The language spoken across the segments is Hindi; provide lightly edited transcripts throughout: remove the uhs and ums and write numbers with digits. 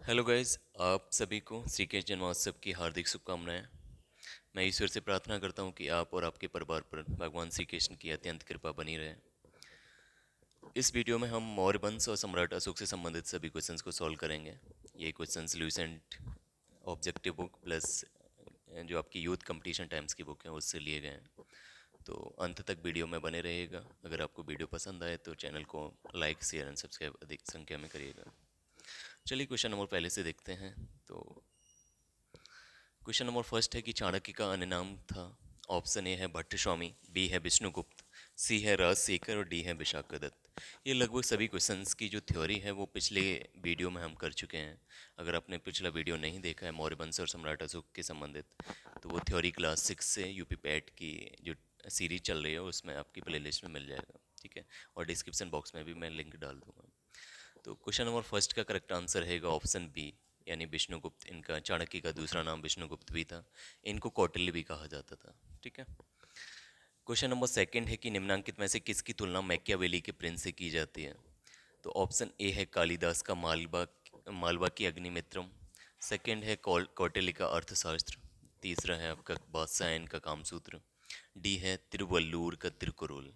हेलो गाइस, आप सभी को श्री कृष्ण जन्मोत्सव की हार्दिक शुभकामनाएं। मैं ईश्वर से प्रार्थना करता हूं कि आप और आपके परिवार पर भगवान श्री कृष्ण की अत्यंत कृपा बनी रहे। इस वीडियो में हम मौर्य वंश और सम्राट अशोक से संबंधित सभी क्वेश्चंस को सॉल्व करेंगे। ये questions Lucent objective book plus जो आपकी यूथ कंपटीशन टाइम्स की बुक है उससे लिए गए हैं। तो अंत तक वीडियो में बने रहिएगा। अगर आपको वीडियो पसंद आए तो चैनल को लाइक शेयर एंड सब्सक्राइब अधिक संख्या में करिएगा। चलिए क्वेश्चन नंबर पहले से देखते हैं। तो क्वेश्चन नंबर फर्स्ट है कि चाणक्य का अन्य नाम था। ऑप्शन ए है भट्ट स्वामी, बी है विष्णुगुप्त, सी है राजशेखर और डी है विशाखादत्त। ये लगभग सभी क्वेश्चंस की जो थ्योरी है वो पिछले वीडियो में हम कर चुके हैं। अगर आपने पिछला वीडियो नहीं देखा है मौर्य वंश और सम्राट अशोक के संबंधित, तो वो थ्योरी क्लास 6 से यूपी पैट की जो सीरीज चल रही है उसमें आपकी प्ले लिस्ट में मिल जाएगा। ठीक है, और डिस्क्रिप्शन बॉक्स में भी मैं लिंक डाल दूंगा। तो क्वेश्चन नंबर फर्स्ट का करेक्ट आंसर रहेगा ऑप्शन बी, यानी विष्णुगुप्त। इनका चाणक्य का दूसरा नाम विष्णुगुप्त भी था। इनको कौटिल्य भी कहा जाता था। ठीक है। क्वेश्चन नंबर सेकंड है कि निम्नलिखित में से किसकी तुलना मैकियावेली के प्रिंस से की जाती है। तो ऑप्शन ए है कालिदास का मालवा, मालवा की अग्निमित्रम। सेकंड है कौटिल्य का अर्थशास्त्र। तीसरा है आपका वात्स्यायन का कामसूत्र। डी है तिरुवल्लुवर का तिरुकुरुल।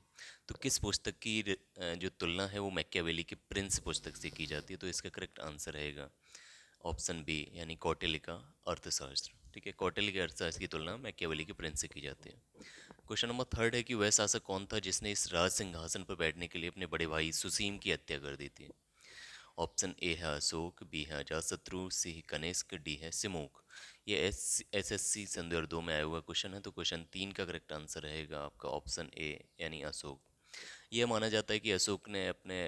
तो किस पुस्तक की जो तुलना है वो मैकियावेली के प्रिंस पुस्तक से की जाती है। तो इसका करेक्ट आंसर रहेगा ऑप्शन बी, यानी कौटिल्य का अर्थशास्त्र। ठीक है, कौटिल्य के अर्थशास्त्र की तुलना मैकियावेली के प्रिंस से की जाती है। क्वेश्चन नंबर थर्ड है कि वह शासक कौन था जिसने इस राज सिंहासन पर बैठने के लिए अपने बड़े भाई सुसीम की हत्या कर दी थी। ऑप्शन ए है अशोक, बी है अजातशत्रु, सी है कनिष्क, डी है सिमूक। ये एसएससी सन 2002 में आया हुआ क्वेश्चन है। तो क्वेश्चन 3 का करेक्ट आंसर रहेगा आपका ऑप्शन ए, यानी अशोक। यह माना जाता है कि अशोक ने अपने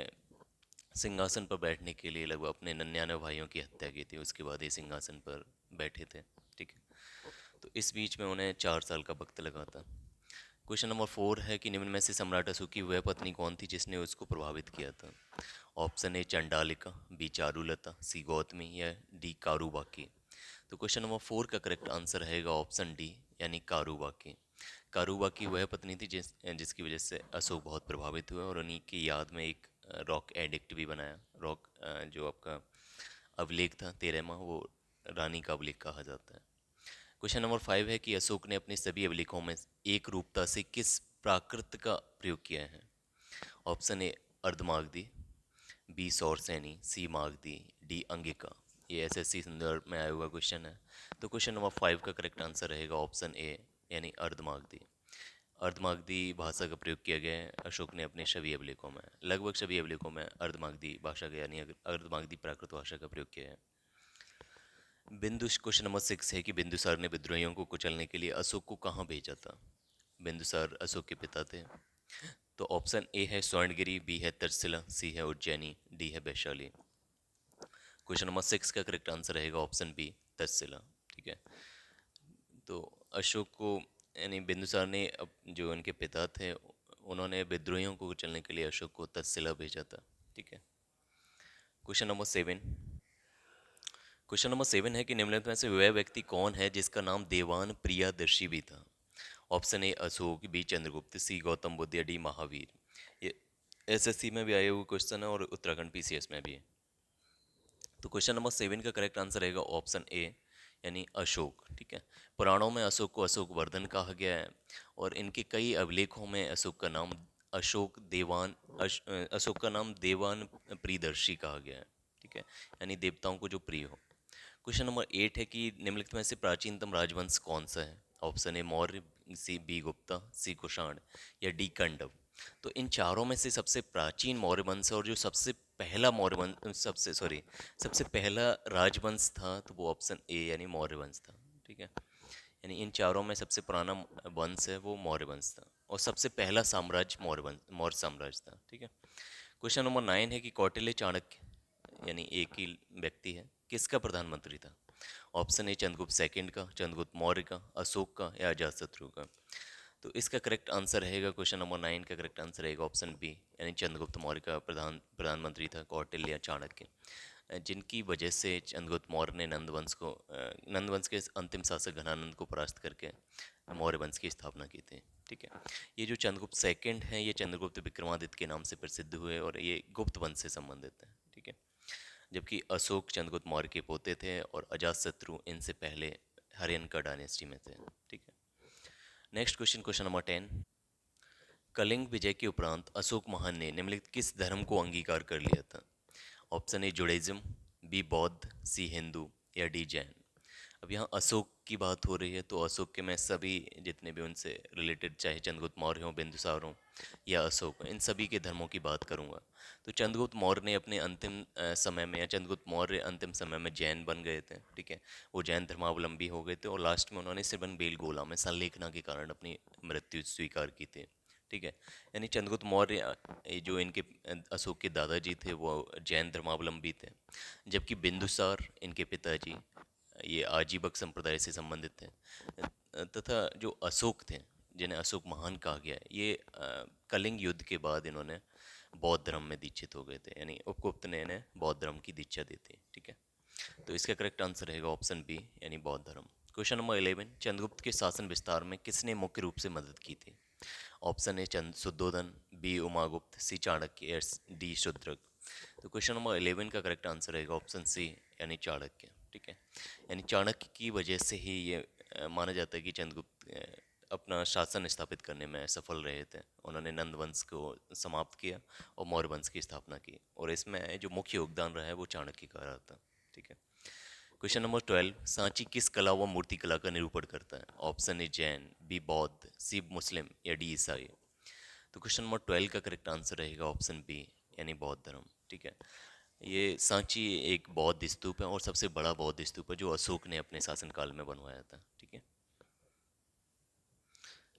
सिंहासन पर बैठने के लिए लगभग अपने 99 भाइयों की हत्या की थी, उसके बाद ये सिंहासन पर बैठे थे। ठीक है, तो इस बीच में उन्हें 4 साल का वक्त लगा था। क्वेश्चन नंबर 4 है कि निम्न में से सम्राट अशोक की वह पत्नी कौन थी जिसने उसको प्रभावित किया था। ऑप्शन ए चंडालिका, बी चारुलता, सी गौतमी या डी कारुबाकी। तो क्वेश्चन नंबर 4 का करेक्ट आंसर रहेगा ऑप्शन डी, यानी कारुबाकी। कारुबाकी वह पत्नी थी जिसकी वजह से अशोक बहुत प्रभावित हुए और उन्हीं की याद में एक रॉक एडिक्ट भी बनाया। रॉक जो आपका अभिलेख था 13वां, वो रानी का अभिलेख कहा जाता है। क्वेश्चन नंबर 5 है कि अशोक ने अपने सभी अभिलेखों में एक रूपता से किस प्राकृत का प्रयोग किया है। Option A Ardhamagadhi, B Sauraseni, C Magadhi, D Angika. ये एसएससी संदर्भ में आया हुआ क्वेश्चन है। तो क्वेश्चन नंबर 5 का करेक्ट आंसर रहेगा ऑप्शन ए, यानी अर्धमागधी। अर्धमागधी भाषा का प्रयोग किया गया है अशोक ने अपने सभी अभिलेखों में, लगभग सभी अभिलेखों में अर्धमागधी भाषा का यानी अर्धमागधी प्राकृत भाषा का प्रयोग किया है। क्वेश्चन नंबर 6 है कि बिंदुसार ने विद्रोहियों को कुचलने के लिए अशोक को कहाँ भेजा था। बिंदुसार अशोक के पिता थे। तो ऑप्शन ए है स्वर्णगिरी, बी है तक्षशिला, सी है उज्जैनी, डी है वैशाली। क्वेश्चन नंबर 6 का करेक्ट आंसर रहेगा ऑप्शन बी, तक्षशिला। ठीक है, तो अशोक को यानी बिंदुसार ने जो उनके पिता थे उन्होंने विद्रोहियों को कुचलने के लिए अशोक को तक्षशिला भेजा था। ठीक है। क्वेश्चन नंबर 7, क्वेश्चन नंबर 7 है कि निम्नलिखित में से वह व्यक्ति कौन है जिसका नाम देवान प्रियदर्शी भी था। Option A Ashok, B Chandragupta, C Gautam Buddha या डी महावीर। ये एसएससी में भी आए हुए क्वेश्चन है और उत्तराखंड पीसीएस में भी है। तो क्वेश्चन नंबर 7 का करेक्ट आंसर रहेगा ऑप्शन ए, यानी अशोक। ठीक है, पुराणों में अशोक को अशोक वर्धन कहा गया है और इनके कई अभिलेखों में अशोक का नाम अशोक देवान अशोक का नाम देवान प्रियदर्शी कहा गया है। ठीक है, यानी देवताओं को जो प्रिय हो। क्वेश्चन नंबर 8 है कि निम्नलिखित में से प्राचीनतम राजवंश कौन सा है। Option A Maurya, C B Gupta, C Kushan या डी कंडव। तो इन चारों में से सबसे प्राचीन मौर्य वंश और जो सबसे पहला मौर्य वंश सबसे पहला राजवंश था तो वो ऑप्शन ए, यानी मौर्य वंश था। ठीक है, यानी इन चारों में सबसे पुराना वंश है वो मौर्य वंश था और सबसे पहला साम्राज्य मौर्य साम्राज्य था। ठीक है। क्वेश्चन नंबर 9 है कि कौटिल्य चाणक्य, यानी एक ही व्यक्ति है, किसका प्रधानमंत्री था। ऑप्शन ए चंद्रगुप्त सेकंड का, चंद्रगुप्त मौर्य का, अशोक का या अजातशत्रु का। तो इसका करेक्ट आंसर रहेगा क्वेश्चन नंबर 9 का करेक्ट आंसर रहेगा ऑप्शन बी, यानी चंद्रगुप्त मौर्य का प्रधानमंत्री था कौटिल्य चाणक्य, जिनकी वजह से चंद्रगुप्त मौर्य ने नंदवंश के अंतिम शासक घनानंद को परास्त करके मौर्य वंश की स्थापना की थी। ठीक है, ये जो चंद्रगुप्त सेकंड है ये चंद्रगुप्त विक्रमादित्य के नाम से प्रसिद्ध हुए और ये गुप्त वंश से संबंधित है। ठीक है, जबकि अशोक चंद्रगुप्त मौर्य के पोते थे और अजातशत्रु इनसे पहले हर्यनका डायनेस्टी में थे। ठीक है। Next question, question number 10। Kalinga विजय के उपरांत अशोक महान ने निम्नलिखित किस धर्म को अंगीकार कर लिया था? ऑप्शन ए जुडाइज्म, बी बौद्ध, सी हिंदू या डी जैन। अब यहाँ अशोक की बात हो रही है तो अशोक के मैं सभी जितने भी उनसे रिलेटेड, चाहे चंद्रगुप्त मौर्य हों, बिंदुसार हों या अशोक हों, इन सभी के धर्मों की बात करूँगा। तो चंद्रगुप्त मौर्य ने अपने अंतिम समय में, या चंद्रगुप्त मौर्य अंतिम समय में जैन बन गए थे। ठीक है। वो जैन धर्मावलंबी हो गए थे और लास्ट में उन्होंने सिबन बेलगोला में संलेखना के कारण अपनी मृत्यु स्वीकार की थी। ठीक है। यानी चंद्रगुप्त मौर्य जो इनके अशोक के दादाजी थे वो जैन धर्मावलंबी थे, जबकि बिंदुसार इनके पिताजी ये आजीवक संप्रदाय से संबंधित थे। तथा जो अशोक थे, जिन्हें अशोक महान कहा गया है, ये कलिंग युद्ध के बाद इन्होंने बौद्ध धर्म में दीक्षित हो गए थे, यानी उपगुप्त ने इन्हें बौद्ध धर्म की दीक्षा दी थी। ठीक है। तो इसका करेक्ट आंसर रहेगा ऑप्शन बी, यानी बौद्ध धर्म। Question number 11। चंद्रगुप्त के शासन विस्तार में किसने मुख्य रूप से मदद की थी? Option A Chand Shuddhodhan, B Umagupt, C Chanakya या डी शुद्रक। तो क्वेश्चन नंबर 11 का करेक्ट आंसर रहेगा ऑप्शन सी, यानी चाणक्य। ठीक है। यानी चाणक्य की वजह से ही ये माना जाता है कि चंद्रगुप्त अपना शासन स्थापित करने में सफल रहे थे। उन्होंने नंद वंश को समाप्त किया और मौर्य वंश की स्थापना की, और इसमें जो मुख्य योगदान रहा है वो चाणक्य का रहा था। ठीक है। Question number 12। सांची किस कला व मूर्ति कला का निरूपण करता है? ऑप्शन ए जैन, बी बौद्ध, सी मुस्लिम या डी ईसाई। तो क्वेश्चन नंबर 12 का करेक्ट आंसर रहेगा ऑप्शन बी, यानी बौद्ध धर्म। ठीक है। ये सांची एक बौद्ध स्तूप है और सबसे बड़ा बौद्ध स्तूप है जो अशोक ने अपने शासनकाल में बनवाया था। ठीक है।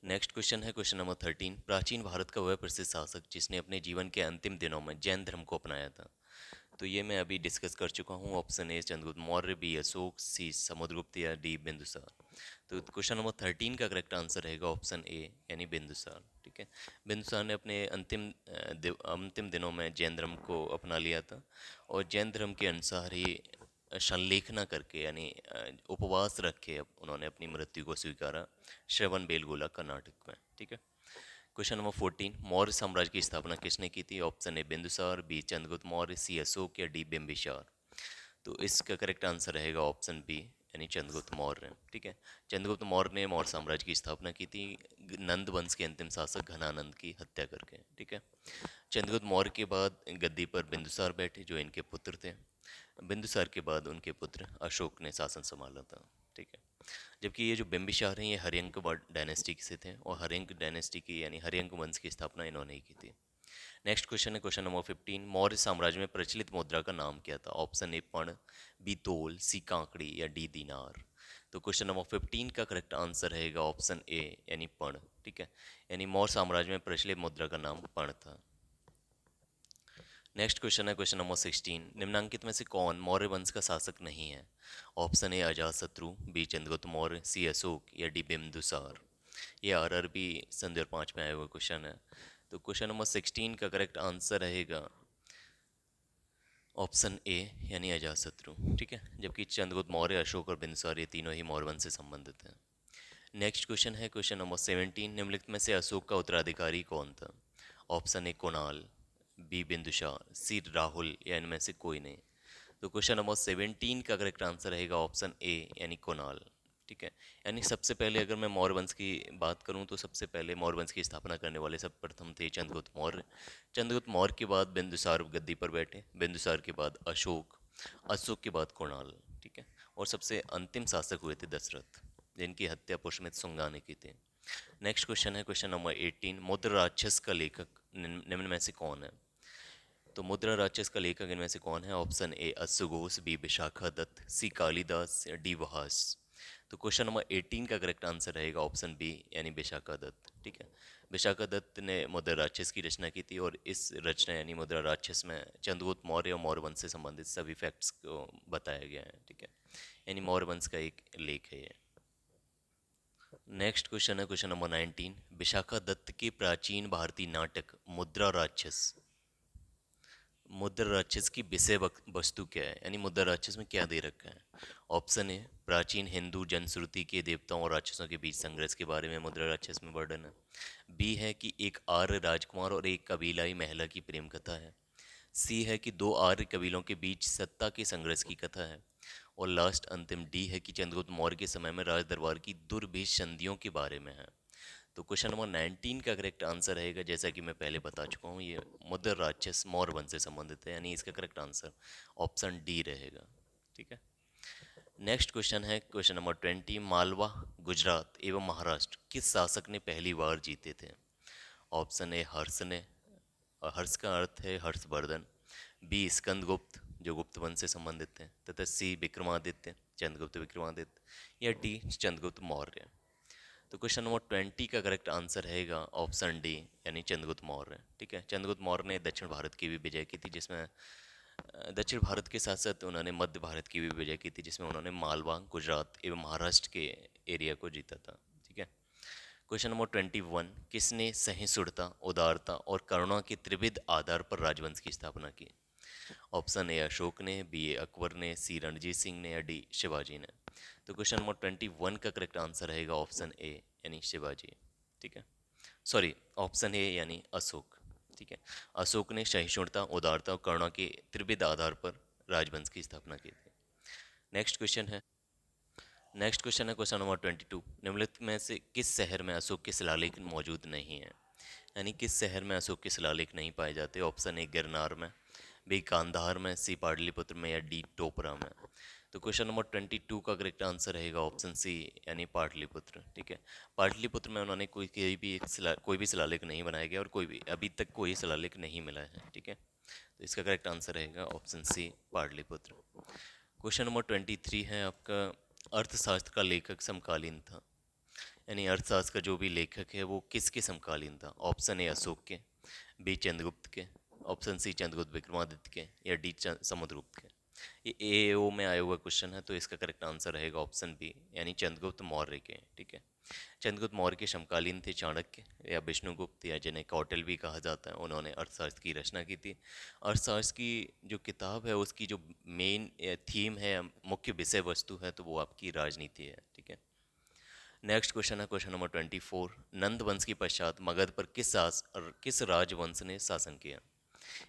नेक्स्ट क्वेश्चन है क्वेश्चन नंबर 13। प्राचीन भारत का वह प्रसिद्ध शासक जिसने अपने जीवन के अंतिम दिनों में जैन धर्म को अपनाया था? तो ये मैं अभी डिस्कस कर चुका हूँ। Option A Chandragupta Maurya, B Ashok, C Samudragupta या डी बिंदुसार। तो क्वेश्चन नंबर 13 का करेक्ट आंसर रहेगा ऑप्शन ए, यानी बिंदुसार। ठीक है। बिंदुसार ने अपने अंतिम दिनों में जैन धर्म को अपना लिया था, और जैन धर्म के अनुसार ही संलेखना करके, यानी उपवास रख के अब उन्होंने अपनी मृत्यु को स्वीकारा श्रवण बेलगोला कर्नाटक में। ठीक है। Question number 14। मौर्य साम्राज्य की स्थापना किसने की थी? Option A Bindusar, B Chandragupta Maurya, C Ashok या डी बिंबिसार। तो इसका करेक्ट आंसर रहेगा ऑप्शन बी, यानी चंद्रगुप्त मौर्य। ठीक है। चंद्रगुप्त मौर्य ने मौर्य साम्राज्य की स्थापना की थी नंद वंश के अंतिम शासक घनानंद की हत्या करके। ठीक है। चंद्रगुप्त मौर्य के बाद गद्दी पर बिंदुसार बैठे जो इनके पुत्र थे। बिंदुसार के बाद उनके पुत्र अशोक ने शासन संभाला था। ठीक है। जबकि ये जो बिंबिसार हैं ये हर्यंक डायनेस्टी से थे, और हर्यंक डायनेस्टी की, यानी हर्यंक वंश की स्थापना इन्होंने ही की थी। नेक्स्ट क्वेश्चन है क्वेश्चन नंबर 15। मौर्य साम्राज्य में प्रचलित मुद्रा का नाम क्या था? ऑप्शन ए पण, बी तोल, सी कांकड़ी या डी दीनार। तो क्वेश्चन नंबर 15 का करेक्ट आंसर रहेगा ऑप्शन ए, यानी पण। ठीक है। यानी मौर्य साम्राज्य में प्रचलित मुद्रा का नाम पण था। नेक्स्ट क्वेश्चन है क्वेश्चन नंबर 16। निम्नांकित में से कौन मौर्य वंश का शासक नहीं है? Option A Ajatashatru, B Chandragupta Maurya, C Ashok या डी बिंदुसार। ये आरआरबी सन 2005 में आया हुआ क्वेश्चन है। तो क्वेश्चन नंबर 16 का करेक्ट आंसर रहेगा ऑप्शन ए, यानी अजातशत्रु। ठीक है। जबकि चंद्रगुप्त मौर्य, अशोक और बिंदुसार ये तीनों ही मौर्य वंश से संबंधित हैं। नेक्स्ट क्वेश्चन है क्वेश्चन नंबर 17। निम्नलिखित में से अशोक का उत्तराधिकारी कौन था? Option A Kunal, B Bindusar, C Rahul या इनमें से कोई नहीं। तो क्वेश्चन नंबर 17 का करेक्ट आंसर रहेगा ऑप्शन ए, यानी कुणाल। ठीक है। यानी सबसे पहले अगर मैं मौर्य वंश की बात करूं तो सबसे पहले मौर्य वंश की स्थापना करने वाले सब प्रथम थे चंद्रगुप्त मौर्य। चंद्रगुप्त मौर्य के बाद बिंदुसार गद्दी पर बैठे, बिंदुसार के बाद अशोक, अशोक के बाद कुणाल। ठीक है। और सबसे अंतिम शासक हुए थे दशरथ, जिनकी हत्या पुष्यमित्र शुंगा ने की थी। नेक्स्ट क्वेश्चन है क्वेश्चन नंबर 18। मुद्रा राक्षस का लेखक निम्न में से कौन है? तो मुद्रा राक्षस का लेखक इनमें से कौन है? ऑप्शन ए अश्वघोष, बी विशाखादत्त, सी कालिदास या डी वहास। तो क्वेश्चन नंबर 18 का करेक्ट आंसर रहेगा ऑप्शन बी, यानी विशाखादत्त। ठीक है। विशाखादत्त ने मुद्रा राक्षस की रचना की थी, और इस रचना यानी मुद्रा राक्षस में चंद्रगुप्त मौर्य और मौर्य वंश से संबंधित सभी फैक्ट्स को बताया गया है। ठीक है। यानी मौर्य वंश का एक लेख है ये। नेक्स्ट क्वेश्चन है क्वेश्चन नंबर 19। विशाखादत्त के प्राचीन भारतीय नाटक मुद्रा राक्षस, मुद्रा राक्षस की विषय वस्तु क्या है, यानी मुद्रा राक्षस में क्या दे रखा है? ऑप्शन ए प्राचीन हिंदू जनश्रुति के देवताओं और राक्षसों के बीच संघर्ष के बारे में मुद्रा राक्षस में वर्णन है। बी है कि एक आर्य राजकुमार और एक कबीलाई महिला की प्रेम कथा है। सी है कि दो आर्य कबीलों के बीच सत्ता के संघर्ष की कथा है। और लास्ट अंतिम डी है कि चंद्रगुप्त मौर्य के समय में राज दरबार की दुर्भिक्ष संधियों के बारे में है। तो क्वेश्चन नंबर 19 का करेक्ट आंसर रहेगा, जैसा कि मैं पहले बता चुका हूँ, ये मुद्र राक्षस मौर्य वंश से संबंधित है, यानी इसका करेक्ट आंसर ऑप्शन डी रहेगा। ठीक है। नेक्स्ट क्वेश्चन है क्वेश्चन नंबर 20। मालवा, गुजरात एवं महाराष्ट्र किस शासक ने पहली बार जीते थे? ऑप्शन ए हर्ष ने, और हर्ष का अर्थ है हर्षवर्धन। बी स्कंदगुप्त, जो गुप्त वंश से संबंधित है, तथा सी विक्रमादित्य, चंद्रगुप्त विक्रमादित्य, या डी चंद्रगुप्त मौर्य। तो क्वेश्चन नंबर 20 का करेक्ट आंसर रहेगा ऑप्शन डी, यानी चंद्रगुप्त मौर्य। ठीक है। चंद्रगुप्त मौर्य ने दक्षिण भारत की भी विजय की थी, जिसमें दक्षिण भारत के साथ साथ उन्होंने मध्य भारत की भी विजय की थी, जिसमें उन्होंने मालवा, गुजरात एवं महाराष्ट्र के एरिया को जीता था। ठीक है। Question number 21। किसने सहिष्णुता, उदारता और करुणा के त्रिविध आधार पर राजवंश की स्थापना की? ऑप्शन ए अशोक ने, बी ए अकबर ने, सी रणजीत सिंह ने, या डी शिवाजी ने। तो क्वेश्चन नंबर 21 का करेक्ट आंसर रहेगा ऑप्शन ए, यानी शिवाजी। ठीक है। सॉरी, ऑप्शन ए यानी अशोक। ठीक है। अशोक ने सहिष्णुता, उदारता और करुणा के त्रिविध आधार पर राजवंश की स्थापना की थी। नेक्स्ट क्वेश्चन है क्वेश्चन नंबर 22। निम्नलिखित में से किस शहर में अशोक के शिलालेख मौजूद नहीं है? यानी किस शहर में अशोक के शिलालेख नहीं पाए जाते? ऑप्शन ए गिरनार में, बी कांधार में, सी पाटलिपुत्र में, या डी टोपरा में। तो क्वेश्चन नंबर 22 का करेक्ट आंसर रहेगा ऑप्शन सी, यानी पाटलिपुत्र। ठीक है। पाटलिपुत्र में उन्होंने कोई भी शिलालेख नहीं बनाया गया, और कोई भी अभी तक कोई शिलालेख नहीं मिला है। ठीक है। तो इसका करेक्ट आंसर रहेगा option C, Pataliputra. Question number 23 है आपका, अर्थशास्त्र का लेखक समकालीन था, यानी अर्थशास्त्र का जो भी लेखक है वो किसके समकालीन था? ऑप्शन ए अशोक के, बी चंद्रगुप्त के, ऑप्शन सी चंद्रगुप्त विक्रमादित्य के, या डी समुद्रगुप्त के। ये एओ में आया हुआ क्वेश्चन है, तो इसका करेक्ट आंसर रहेगा ऑप्शन बी, यानी चंद्रगुप्त मौर्य के। ठीक है। चंद्रगुप्त मौर्य के समकालीन थे चाणक्य या विष्णुगुप्त, या जिन्हें कौटिल्य भी कहा जाता है, उन्होंने अर्थशास्त्र की रचना की थी। अर्थशास्त्र की जो किताब है उसकी जो मेन थीम है, मुख्य विषय वस्तु है, तो वो आपकी राजनीति है। ठीक है। नेक्स्ट क्वेश्चन है क्वेश्चन नंबर 24। नंद वंश के पश्चात मगध पर किस राजवंश ने शासन किया?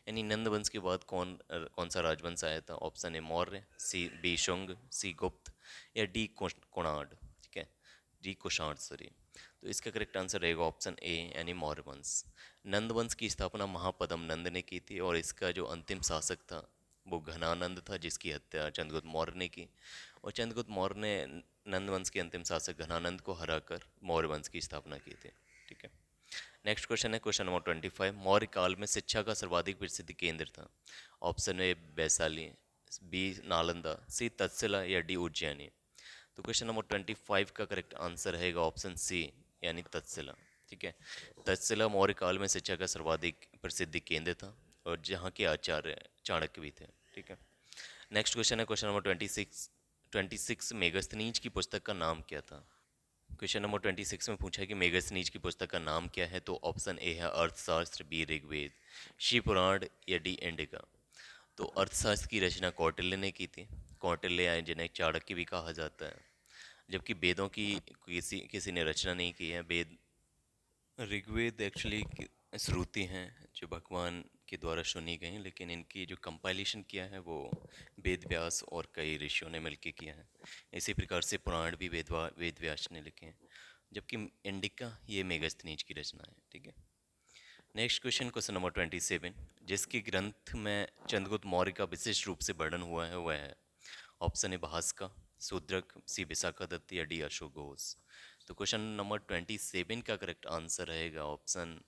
यानी नंद वंश के बाद कौन सा राजवंश आया था? Option A Maurya, C B Shunga, C Gupt, या डी कुणाड। ठीक है। D Kushan, sorry. तो इसका करेक्ट आंसर रहेगा ऑप्शन ए, यानी मौर्य वंश। नंद वंश की स्थापना महापद्म नंद ने की थी, और इसका जो अंतिम शासक था वो घनानंद था, जिसकी हत्या चंद्रगुप्त मौर्य ने की। और चंद्रगुप्त मौर्य ने नंद वंश के अंतिम शासक घनानंद को हराकर मौर्य वंश की स्थापना की थी। ठीक है। नेक्स्ट क्वेश्चन है क्वेश्चन नंबर 25। मौर्य काल में शिक्षा का सर्वाधिक प्रसिद्ध केंद्र था? Option A Vaishali, B Nalanda, C Takshashila, या डी उज्जैनी। तो क्वेश्चन नंबर 25 का करेक्ट आंसर रहेगा ऑप्शन सी, यानी तक्षशिला। ठीक है। तक्षशिला मौर्य काल में शिक्षा का सर्वाधिक प्रसिद्ध केंद्र था, और जहाँ के आचार्य चाणक्य भी थे। ठीक है। नेक्स्ट क्वेश्चन है क्वेश्चन नंबर 26 मेगस्थनीज की पुस्तक का नाम क्या था? क्वेश्चन नंबर 26 में पूछा है कि मेगस्थनीज की पुस्तक का नाम क्या है? तो ऑप्शन ए है अर्थशास्त्र, बी ऋग्वेद, शिव पुराण, या डी इंडिका। तो अर्थशास्त्र की रचना कौटिल्य ने की थी। कौटिल्य या जिन्हें चाणक्य भी कहा जाता है। जबकि वेदों की किसी किसी ने रचना नहीं की है। वेद, ऋग्वेद एक्चुअली श्रुति हैं जो भगवान के द्वारा सुनी गई, लेकिन इनकी जो कंपाइलेशन किया है वो वेद व्यास और कई ऋषियों ने मिलकर किया है। इसी प्रकार से पुराण भी वेद व्यास ने लिखे हैं, जबकि इंडिका ये मेगस्थनीज की रचना है। ठीक है। Next question number 27। जिसके ग्रंथ में चंद्रगुप्त मौर्य का विशिष्ट रूप से वर्णन हुआ है वह है? ऑप्शन ए भास्कर, शूद्रक, सी विशाखादत्त, या डी अशोक घोष। तो क्वेश्चन नंबर 27 का करेक्ट आंसर रहेगा ऑप्शन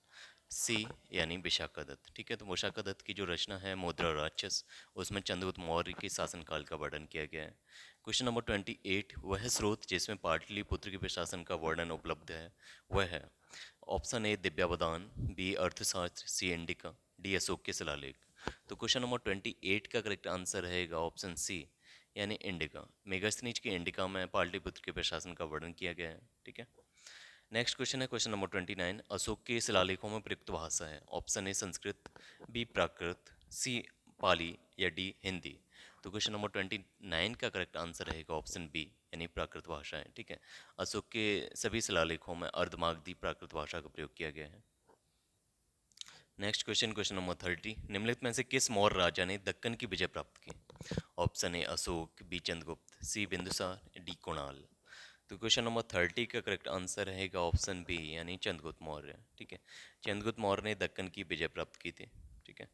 सी, यानी विशाखादत्त। ठीक है। तो विशाखादत्त की जो रचना है मुद्रा राक्षस, उसमें चंद्रगुप्त मौर्य के शासनकाल का वर्णन किया गया है। Question number 28। वह स्रोत जिसमें पाटलिपुत्र के प्रशासन का वर्णन उपलब्ध है वह है? ऑप्शन ए दिव्यावदान, बी अर्थशास्त्र, सी इंडिका, डी अशोक के शिलालेख। तो क्वेश्चन नंबर 28 का करेक्ट आंसर रहेगा ऑप्शन सी, यानी इंडिका। मेगास्थनीज की इंडिका में पाटलिपुत्र के प्रशासन का वर्णन किया गया है। ठीक है। नेक्स्ट क्वेश्चन है क्वेश्चन नंबर 29। अशोक के शिलालेखों में प्रयुक्त भाषा है? ऑप्शन ए संस्कृत, बी प्राकृत, सी पाली, या डी हिंदी। तो क्वेश्चन नंबर 29 का करेक्ट आंसर रहेगा ऑप्शन बी, यानी प्राकृत भाषा है। ठीक है। अशोक के सभी शिलालेखों में अर्धमागधी प्राकृत भाषा का प्रयोग किया गया है। नेक्स्ट क्वेश्चन, क्वेश्चन नंबर 30, निम्नलिखित में से किस मौर्य राजा ने दक्कन की विजय प्राप्त की? Option A Ashok, B Chandragupta, C Bindusara, D Kunala. तो क्वेश्चन नंबर 30 का करेक्ट आंसर रहेगा ऑप्शन बी यानी चंद्रगुप्त मौर्य। ठीक है, चंद्रगुप्त मौर्य ने दक्कन की विजय प्राप्त की थी। ठीक है,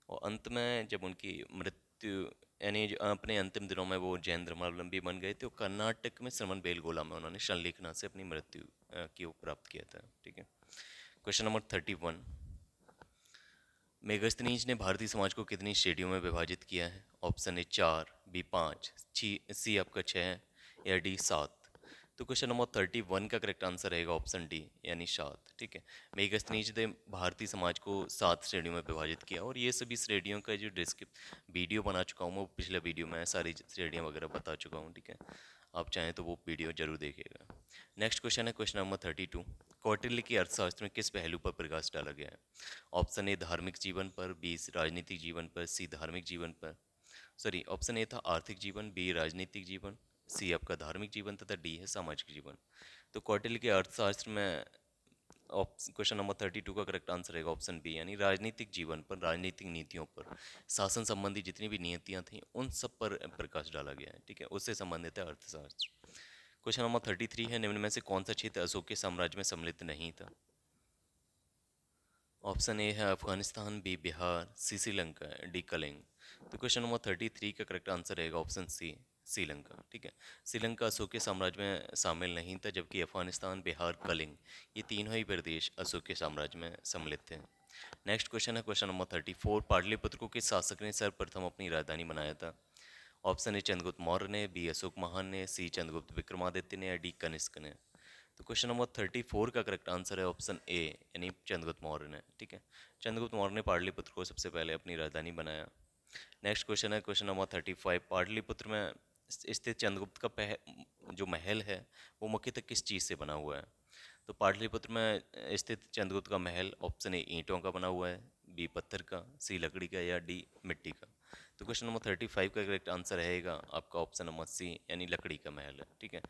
और अंत में जब उनकी मृत्यु यानी अपने अंतिम दिनों में वो जैन धर्मावलंबी बन गए थे, वो कर्नाटक में श्रवण बेलगोला में उन्होंने शल्यलेखना से अपनी मृत्यु की वो प्राप्त किया था। ठीक है, क्वेश्चन नंबर 31, मेगास्थनीज ने भारतीय समाज को कितनी श्रेणियों में विभाजित किया है? ऑप्शन ए 4, बी 5, सी आपका 6 या डी 7। तो क्वेश्चन नंबर 31 का करेक्ट आंसर रहेगा ऑप्शन डी यानी 7। ठीक है, मेगास्थनीज ने भारतीय समाज को 7 श्रेणियों में विभाजित किया, और ये सभी श्रेणियों का जो डिस्क्रिप वीडियो बना चुका हूँ, वो पिछले वीडियो में सारी श्रेणियाँ वगैरह बता चुका हूँ। ठीक है, आप चाहें तो वो वीडियो जरूर देखिएगा। नेक्स्ट क्वेश्चन है क्वेश्चन नंबर 32, कौटिल्य के अर्थशास्त्र में किस पहलू पर प्रकाश डाला गया है? ऑप्शन ए धार्मिक जीवन पर, बी राजनीतिक जीवन पर, सी धार्मिक जीवन पर, सॉरी ऑप्शन ए था आर्थिक जीवन, बी राजनीतिक जीवन, सी आपका धार्मिक जीवन तथा डी है सामाजिक जीवन। तो कौटिल्य के अर्थशास्त्र में क्वेश्चन नंबर 32 का करेक्ट आंसर रहेगा ऑप्शन बी यानी राजनीतिक जीवन पर, राजनीतिक नीतियों पर, शासन संबंधी जितनी भी नीतियां थी उन सब पर प्रकाश डाला गया है। ठीक है, उससे संबंधित है अर्थशास्त्र। क्वेश्चन नंबर 33 है, निम्न में से कौन सा क्षेत्र अशोक के साम्राज्य में सम्मिलित नहीं था? ऑप्शन ए है अफगानिस्तान, बी बिहार, सी श्रीलंका, डी कलिंग। तो क्वेश्चन नंबर 33 का करेक्ट आंसर रहेगा ऑप्शन सी श्रीलंका। ठीक है, श्रीलंका अशोक के साम्राज्य में शामिल नहीं था, जबकि अफगानिस्तान, बिहार, कलिंग ये तीनों ही प्रदेश अशोक के साम्राज्य में सम्मिलित थे। नेक्स्ट क्वेश्चन है क्वेश्चन नंबर 34, पाटलिपुत्र को किस शासक ने सर्वप्रथम अपनी राजधानी बनाया था? ऑप्शन ए चंद्रगुप्त मौर्य ने, बी अशोक महान ने, सी चंद्रगुप्त विक्रमादित्य ने या डी कनिष्क ने। तो क्वेश्चन नंबर 34 का करेक्ट आंसर है ऑप्शन ए यानी चंद्रगुप्त मौर्य ने। ठीक है, चंद्रगुप्त मौर्य ने पाटलिपुत्र को सबसे पहले अपनी राजधानी बनाया। नेक्स्ट क्वेश्चन है क्वेश्चन नंबर 35, पाटलिपुत्र में स्थित चंद्रगुप्त का जो महल है वो मुख्यतः किस चीज़ से बना हुआ है? तो पाटलिपुत्र में स्थित चंद्रगुप्त का महल ऑप्शन ए ईंटों का बना हुआ है, बी पत्थर का, सी लकड़ी का या डी मिट्टी का। तो क्वेश्चन नंबर 35 का करेक्ट आंसर रहेगा आपका ऑप्शन नंबर सी यानी लकड़ी का महल है। ठीक है,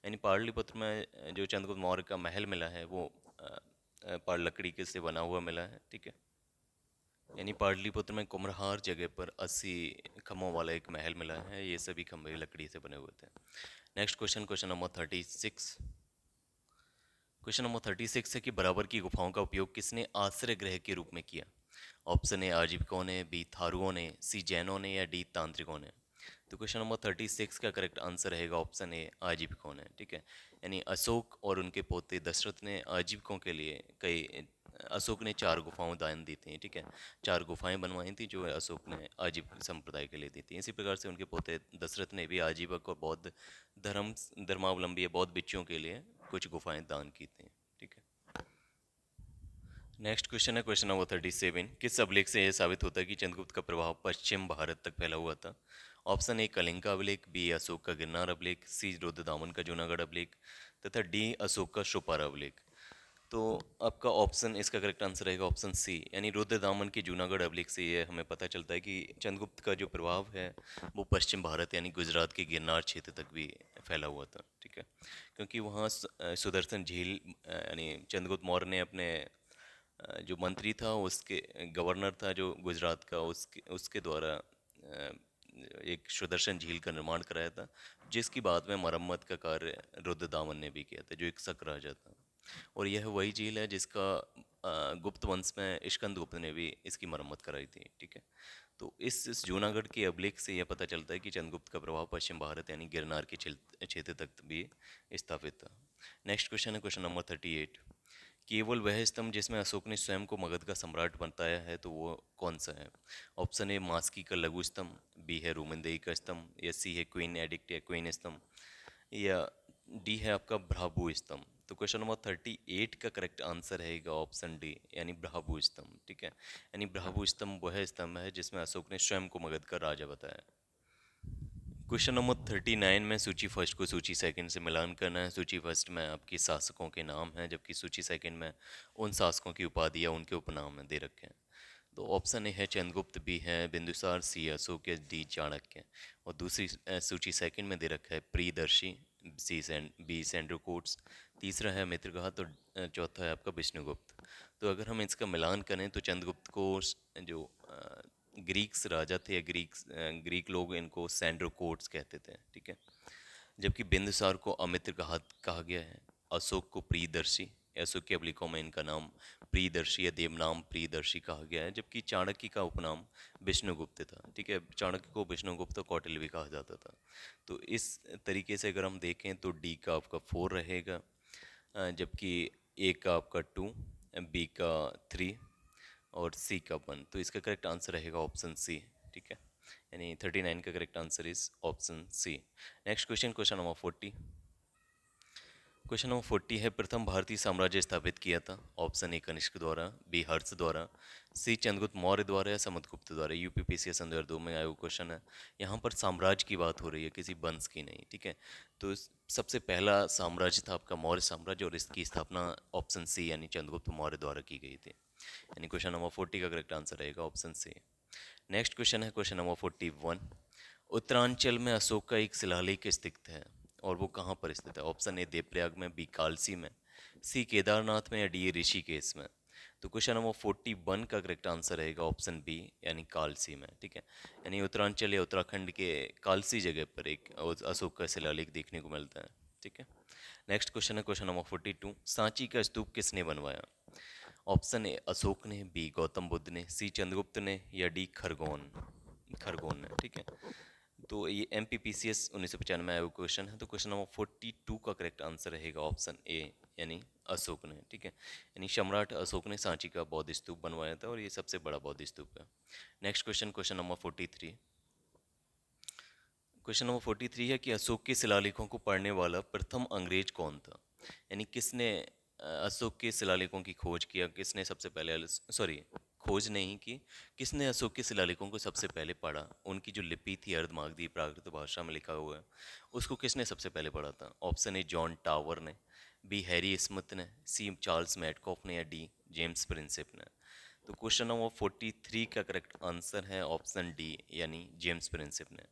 यानी पाटलिपुत्र में जो चंद्रगुप्त मौर्य का महल मिला है वो पाट लकड़ी के से बना हुआ मिला है। ठीक है, यानी पाटलिपुत्र में कुम्हरार जगह पर 80 खम्भों वाला एक महल मिला है, ये सभी खम्भे लकड़ी से बने हुए थे। Next question, question number 36, question number 36 है कि बराबर की गुफाओं का उपयोग किसने आश्रय गृह के रूप में किया? ऑप्शन ए आजीविकों ने, बी थारुओं ने, सी जैनों ने या डी तांत्रिकों ने। तो क्वेश्चन नंबर 36 का करेक्ट आंसर रहेगा ऑप्शन ए आजीविकों ने। ठीक है, यानी अशोक और उनके पोते दशरथ ने आजीविकों के लिए कई अशोक ने 4 गुफाओं दान दी थी। ठीक है, 4 गुफाएं बनवाई थी जो अशोक ने आजीविक संप्रदाय के लिए दी थी। इसी प्रकार से उनके पोते दशरथ ने भी आजीवक और बौद्ध धर्मावलंबी या बौद्ध भिक्षुओं के लिए कुछ गुफाएं दान की थी। ठीक है, नेक्स्ट क्वेश्चन है क्वेश्चन नंबर 37, किस अभिलेख से यह साबित होता है कि चंद्रगुप्त का प्रभाव पश्चिम भारत तक फैला हुआ था? ऑप्शन ए कलिंग का अभिलेख, बी अशोक का गिरनार अभिलेख, सी रुद्रदामन का जूनागढ़ अभिलेख तथा डी अशोक का शोपारा अभिलेख। तो आपका ऑप्शन इसका करेक्ट आंसर रहेगा ऑप्शन सी यानी रुद्रदामन की जूनागढ़ अभिलेख से ये हमें पता चलता है कि चंद्रगुप्त का जो प्रभाव है वो पश्चिम भारत यानी गुजरात के गिरनार क्षेत्र तक भी फैला हुआ था। ठीक है, क्योंकि वहाँ सुदर्शन झील यानी चंद्रगुप्त मौर्य ने अपने जो मंत्री था उसके गवर्नर था जो गुजरात का उसके द्वारा एक सुदर्शन झील का निर्माण कराया था, जिसकी बाद में मरम्मत का कार्य रुद्रदामन ने भी किया था जो एक शक राजा था। और यह वही झील है जिसका गुप्त वंश में स्कंदगुप्त ने भी इसकी मरम्मत कराई थी। ठीक है, तो इस जूनागढ़ के अभिलेख से यह पता चलता है कि चंद्रगुप्त का प्रभाव पश्चिम भारत यानी गिरनार के क्षेत्र तक भी स्थापित था। नेक्स्ट क्वेश्चन है क्वेश्चन नंबर 38, केवल वह स्तंभ जिसमें अशोक ने स्वयं को मगध का सम्राट बताया है तो वो कौन सा है? ऑप्शन ए मास्की का लघु स्तंभ, बी है रोमनदेही का स्तंभ या सी है क्वीन एडिक्ट या क्वीन स्तंभ या डी है आपका भ्राभु स्तंभ। तो क्वेश्चन नंबर 38 का करेक्ट आंसर रहेगा ऑप्शन डी यानी भ्राभु स्तंभ। ठीक है, यानी भ्राभु स्तंभ वह स्तंभ है जिसमें अशोक ने स्वयं को मगध का राजा बताया। क्वेश्चन नंबर 39 में सूची फर्स्ट को सूची सेकंड से मिलान करना है। सूची फर्स्ट में आपके शासकों के नाम हैं, जबकि सूची सेकंड में उन शासकों की उपाधि या उनके उपनाम दे रखे हैं। तो ऑप्शन ए है चंद्रगुप्त, बी है बिंदुसार, सी अशोक या डी चाणक्य। और दूसरी सूची सेकंड में दे रखा है प्रियदर्शी, बी सैंड्रोकोट्स, तीसरा है मित्रघात और चौथा है आपका विष्णुगुप्त। तो अगर हम इसका मिलान करें तो चंद्रगुप्त को जो ग्रीक्स राजा थे या ग्रीक लोग इनको सैंड्रोकोट्स कहते थे, ठीक है। जबकि बिंदुसार को अमित्र कहा गया है, अशोक को प्रियदर्शी, अशोक के अवलिकों में इनका नाम प्रियदर्शी या देवनाम प्रियदर्शी कहा गया है। जबकि चाणक्य का उपनाम विष्णुगुप्त था, ठीक है। चाणक्य को विष्णुगुप्त और कौटिल्य भी कहा जाता था। तो इस तरीके से अगर हम देखें तो डी का आपका 4 रहेगा, जबकि ए का आपका 2, बी का 3 और सी का 1। तो इसका करेक्ट आंसर रहेगा ऑप्शन सी, ठीक है। यानी 39 का correct answer is option C. Next question, question number 40। Question number 40 है, प्रथम भारतीय साम्राज्य स्थापित किया था। ऑप्शन ए कनिष्क द्वारा, बी हर्ष द्वारा, सी चंद्रगुप्त मौर्य द्वारा या समुद्रगुप्त द्वारा। यूपीपीएससी सन 2002 में आया हुआ क्वेश्चन है। यहाँ पर साम्राज्य की बात हो रही है, किसी वंश की नहीं, ठीक है। तो सबसे पहला साम्राज्य था आपका मौर्य साम्राज्य और इसकी स्थापना ऑप्शन सी यानी चंद्रगुप्त मौर्य द्वारा की गई थी। यानी क्वेश्चन नंबर 40 का करेक्ट आंसर रहेगा ऑप्शन सी। नेक्स्ट क्वेश्चन है क्वेश्चन नंबर 41। उत्तरांचल में अशोक का एक शिलालेख स्थित है और वो कहाँ पर स्थित है। ऑप्शन ए देवप्रयाग में, बी कालसी में, सी केदारनाथ में या डी ऋषिकेश में। तो क्वेश्चन नंबर 41 का करेक्ट आंसर रहेगा ऑप्शन बी यानी कालसी में, ठीक है। यानी उत्तरांचल या उत्तराखंड के कालसी जगह पर एक अशोक का शिलालेख देखने को मिलता है, ठीक है। नेक्स्ट क्वेश्चन है क्वेश्चन नंबर 42। सांची का स्तूप किसने बनवाया। ऑप्शन ए अशोक ने, बी गौतम बुद्ध ने, सी चंद्रगुप्त ने या डी खरगोन खरगोन ने, ठीक है। तो ये M P P C S 1995 में आया हुआ क्वेश्चन है। तो क्वेश्चन नंबर 42 का करेक्ट आंसर रहेगा ऑप्शन ए यानी अशोक ने, ठीक है। यानी सम्राट अशोक ने सांची का बौद्ध स्तूप बनवाया था और ये सबसे बड़ा बौद्ध स्तूप है। Next question, question number 43। Question number 43 है कि अशोक के शिलालेखों को पढ़ने वाला प्रथम अंग्रेज कौन था। यानी किसने अशोक के शिलालेखों की खोज किया, किसने सबसे पहले, सॉरी खोज नहीं की, किसने अशोक के शिलालेखों को सबसे पहले पढ़ा। उनकी जो लिपि थी अर्धमागधी प्राकृत भाषा में लिखा हुआ है, उसको किसने सबसे पहले पढ़ा था। ऑप्शन ए जॉन टावर ने, बी हैरी स्मिथ ने, सी चार्ल्स मैडकॉफ ने या डी जेम्स प्रिंसेप ने। तो क्वेश्चन नंबर 43 का करेक्ट आंसर है ऑप्शन डी यानी जेम्स प्रिंसेप ने।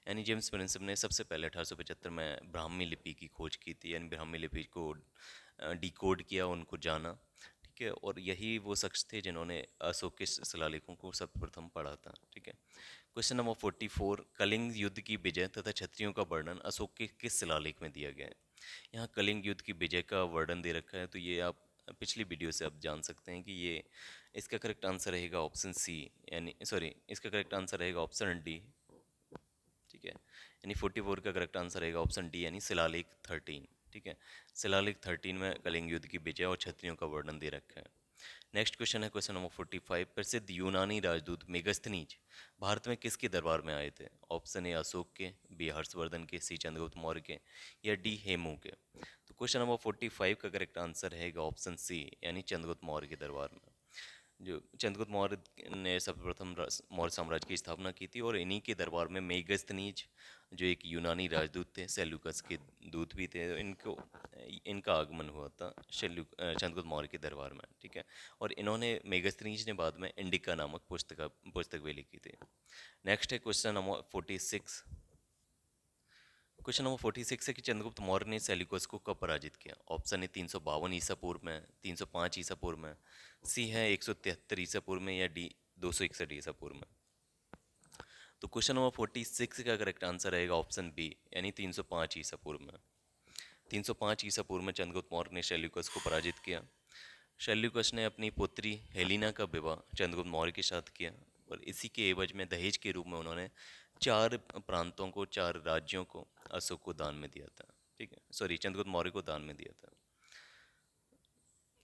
यानी जेम्स प्रिंसेप ने सबसे पहले 1875 में ब्राह्मी लिपि की खोज की थी, यानी ब्राह्मी लिपि को डिकोड किया, उनको जाना, ठीक है। और यही वो शख्स थे जिन्होंने अशोक के शिलालेखों को सर्वप्रथम पढ़ा था, ठीक है। Question number 44। कलिंग युद्ध की विजय तथा क्षत्रियों का वर्णन अशोक के किस शिलालेख में दिया गया है। यहाँ कलिंग युद्ध की विजय का वर्णन दे रखा है, तो ये आप पिछली वीडियो से आप जान सकते हैं कि ये इसका करेक्ट आंसर रहेगा ऑप्शन सी, यानी सॉरी इसका करेक्ट आंसर रहेगा ऑप्शन डी, ठीक है। यानी 44 का करेक्ट आंसर रहेगा ऑप्शन डी यानी शिलालेख 13, ठीक है। शिलालेख 13 में कलिंग युद्ध की विजय और क्षत्रियों का वर्णन दे रखा है। नेक्स्ट क्वेश्चन है क्वेश्चन नंबर 45। प्रसिद्ध यूनानी राजदूत मेगस्थनीज भारत में किसके दरबार में आए थे। ऑप्शन ए अशोक के, बी हर्षवर्धन के, सी चंद्रगुप्त मौर्य के या डी हेमू के। तो क्वेश्चन नंबर 45 का करेक्ट आंसर रहेगा ऑप्शन सी यानी चंद्रगुप्त मौर्य के दरबार में। जो चंद्रगुप्त मौर्य ने सर्वप्रथम मौर्य साम्राज्य की स्थापना की थी और इन्हीं के दरबार में मेगस्थनीज जो एक यूनानी राजदूत थे, सेल्यूकस के दूत भी थे, इनका आगमन हुआ था चंद्रगुप्त मौर्य के दरबार में, ठीक है। और इन्होंने मेगस्थनीज ने बाद में इंडिका नामक पुस्तक भी लिखी थी। नेक्स्ट है क्वेश्चन नंबर 46। क्वेश्चन नंबर 46 है कि चंद्रगुप्त मौर्य ने सेल्यूकस को कब पराजित किया। ऑप्शन ए 352 ईसा पूर्व में, 305 ईसा पूर्व में, सी है 173 ईसा पूर्व में या डी 261 ईसा पूर्व में। तो क्वेश्चन नंबर 46 का करेक्ट आंसर रहेगा ऑप्शन बी यानी 305 ईसा पूर्व में। 305 ईसा पूर्व में चंद्रगुप्त मौर्य ने सेल्यूकस को पराजित किया। सेल्यूकस ने अपनी पुत्री हेलिना का विवाह चंद्रगुप्त मौर्य के साथ किया और इसी के एवज में दहेज के रूप में उन्होंने 4 प्रांतों को, 4 राज्यों को अशोक को दान में दिया था, ठीक है, सॉरी चंद्रगुप्त मौर्य को दान में दिया था।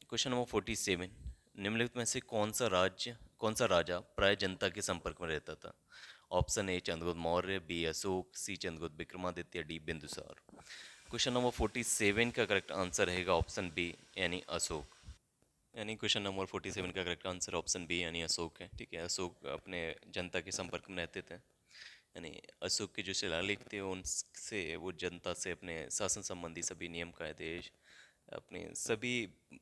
Question number 47। निम्नलिखित में से कौन सा राजा प्राय जनता के संपर्क में रहता था। Option A Chandragupta Maurya, B Ashok, C Chandragupta Vikramaditya, D Bindusara. Question number 47 का करेक्ट आंसर रहेगा ऑप्शन बी यानी अशोक। यानी क्वेश्चन नंबर 47 का करेक्ट आंसर ऑप्शन बी यानी अशोक है, ठीक है। अशोक अपने जनता के संपर्क में रहते थे, यानी अशोक के जो शिलालेख थे उनसे वो जनता से अपने शासन संबंधी सभी नियम कायदे, अपने सभी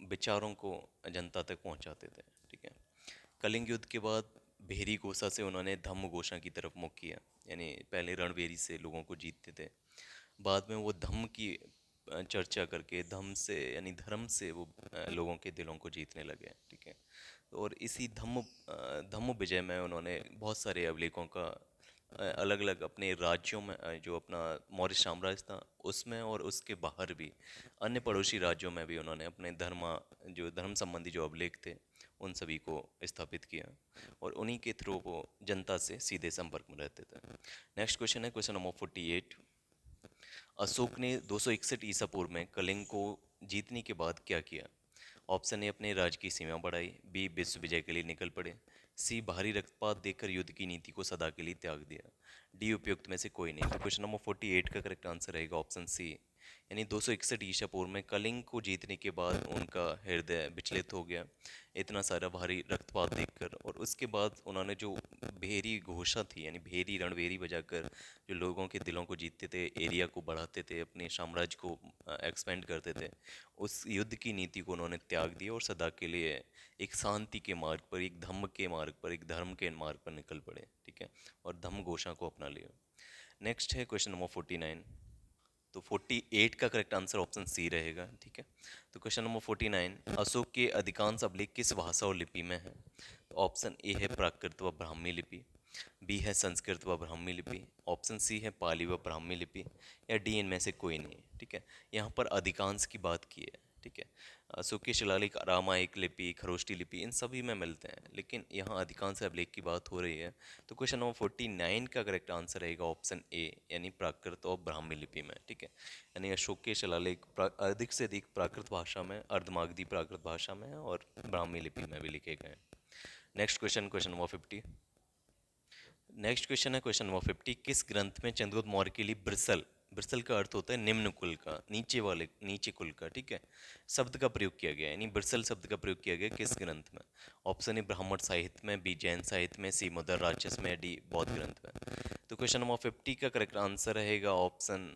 विचारों को जनता तक पहुंचाते थे, ठीक है। कलिंग युद्ध के बाद भेरी गोसा से उन्होंने धम्म गोसा की तरफ मुख किया, यानी पहले रणभेरी से लोगों को जीतते थे, बाद में वो धम्म की चर्चा करके धर्म से वो लोगों के दिलों को जीतने लगे, ठीक है। और इसी धम्म विजय में उन्होंने बहुत सारे अभिलेखों का अलग अलग अपने राज्यों में, जो अपना मौर्य साम्राज्य था उसमें और उसके बाहर भी अन्य पड़ोसी राज्यों में भी उन्होंने अपने धर्म संबंधी जो अभिलेख थे उन सभी को स्थापित किया, और उन्हीं के थ्रू वो जनता से सीधे संपर्क में रहते थे। नेक्स्ट क्वेश्चन है क्वेश्चन नंबर 48। अशोक ने 261 ईसा पूर्व में कलिंग को जीतने के बाद क्या किया? ऑप्शन ए, अपने राज्य की सीमा बढ़ाई। बी, विश्व विजय के लिए निकल पड़े। सी, बाहरी रक्तपात देखकर युद्ध की नीति को सदा के लिए त्याग दिया। डी, उपयुक्त में से कोई नहीं। तो क्वेश्चन नंबर 48 का करेक्ट आंसर रहेगा ऑप्शन सी, यानी 261 ईसा पूर्व में कलिंग को जीतने के बाद उनका हृदय विचलित हो गया इतना सारा भारी रक्तपात देखकर, और उसके बाद उन्होंने जो भेरी घोषा थी, यानी भेरी रणभेरी बजाकर जो लोगों के दिलों को जीतते थे, एरिया को बढ़ाते थे, अपने साम्राज्य को एक्सपेंड करते थे, उस युद्ध की नीति को उन्होंने त्याग दिया और सदा के लिए एक शांति के मार्ग पर, एक धम्म के मार्ग पर, एक धर्म के मार्ग पर निकल पड़े, ठीक है, और धम्म घोषणा को अपना लिया। नेक्स्ट है क्वेश्चन नंबर 49। तो 48 का करेक्ट आंसर ऑप्शन सी रहेगा, ठीक है। तो क्वेश्चन नंबर 49, अशोक के अधिकांश अभिलेख किस भाषा और लिपि में है? तो ऑप्शन ए है प्राकृत व ब्राह्मी लिपि, बी है संस्कृत व ब्राह्मी लिपि, ऑप्शन सी है पाली व ब्राह्मी लिपि, या डी, इनमें से कोई नहीं, ठीक है। यहाँ पर अधिकांश की बात की है, ठीक है। अशोक के शिलालेख अरामाइक लिपि, खरोष्टी लिपि, इन सभी में मिलते हैं, लेकिन यहाँ अधिकांश अभिलेख की बात हो रही है। तो क्वेश्चन नंबर 49 का करेक्ट आंसर रहेगा ऑप्शन ए, यानी प्राकृत और ब्राह्मी लिपि में, ठीक है। यानी अशोक के शिलालेख अधिक से अधिक प्राकृत भाषा में, अर्धमागधी प्राकृत भाषा में और ब्राह्मी लिपि में भी लिखे गए हैं। Next question, question number 50। Next question है क्वेश्चन नंबर 50, किस ग्रंथ में चंद्रगुप्त मौर्य के लिए ब्रसल, ब्रसल का अर्थ होता है निम्न कुल का, नीचे कुल का, ठीक है, शब्द का प्रयोग किया गया, यानी ब्रसल शब्द का प्रयोग किया गया किस ग्रंथ में? ऑप्शन ए, ब्राह्मण साहित्य में, बी, जैन साहित्य में, सी, मुद्रा राक्षस में, डी, बौद्ध ग्रंथ में। तो क्वेश्चन नंबर 50 का करेक्ट आंसर रहेगा ऑप्शन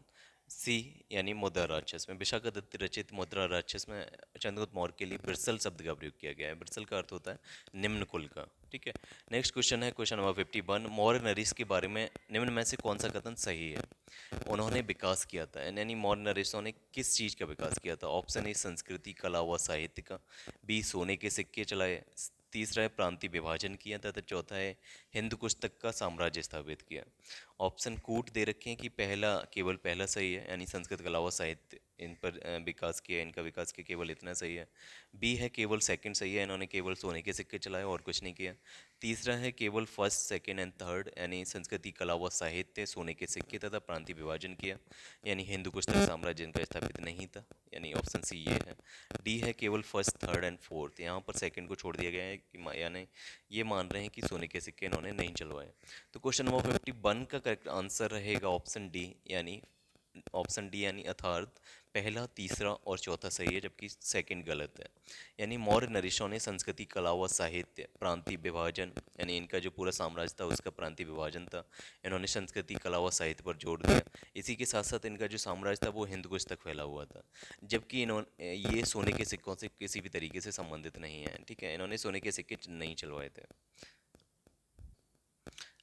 सी, यानी मुद्रा राक्षस में। विशाखादत्त रचित मुद्रा राक्षस में चंद्रगुप्त मौर्य के लिए ब्रसल शब्द का प्रयोग किया गया है। ब्रसल का अर्थ होता है निम्न कुल का, ठीक है। नेक्स्ट क्वेश्चन है क्वेश्चन नंबर 51, मौर्य नरेश के बारे में निम्न में से कौन सा कथन सही है? उन्होंने विकास किया था, यानी मौर्य नरेशों ने किस चीज़ का विकास किया था? ऑप्शन ए, संस्कृति, कला व साहित्य का, बी, सोने के सिक्के चलाए, तीसरा है प्रांतीय विभाजन किया, तथा चौथा है हिंदू कुश तक का साम्राज्य स्थापित किया। ऑप्शन कूट दे रखे हैं कि केवल पहला सही है, यानी संस्कृत, कला व साहित्य, इन पर विकास किया, इनका विकास किया, केवल इतना सही है। बी है केवल सेकंड सही है, इन्होंने केवल सोने के सिक्के चलाए और कुछ नहीं किया। तीसरा है केवल फर्स्ट, सेकंड एंड थर्ड, यानी संस्कृति, कला व साहित्य, सोने के सिक्के तथा प्रांतीय विभाजन किया, यानी हिंदू कुश तक साम्राज्य इनका स्थापित नहीं था, यानी ऑप्शन सी ये है। डी है केवल फर्स्ट, थर्ड एंड फोर्थ, यहाँ पर सेकंड को छोड़ दिया गया है कि यानी ये मान रहे हैं कि सोने के सिक्के इन्होंने नहीं चलवाए। तो क्वेश्चन नंबर 51 का करेक्ट आंसर रहेगा ऑप्शन डी, यानी अर्थात पहला, तीसरा और चौथा सही है, जबकि सेकंड गलत है। यानी मौर्य नरेशों ने संस्कृति, कला व साहित्य, प्रांतीय विभाजन, यानी इनका जो पूरा साम्राज्य था उसका प्रांतीय विभाजन था, इन्होंने संस्कृति, कला व साहित्य पर जोर दिया। इसी के साथ साथ इनका जो साम्राज्य था वो हिंदकुश तक फैला हुआ था, जबकि इन्होंने ये सोने के सिक्कों से किसी भी तरीके से संबंधित नहीं है, ठीक है, इन्होंने सोने के सिक्के नहीं चलवाए थे।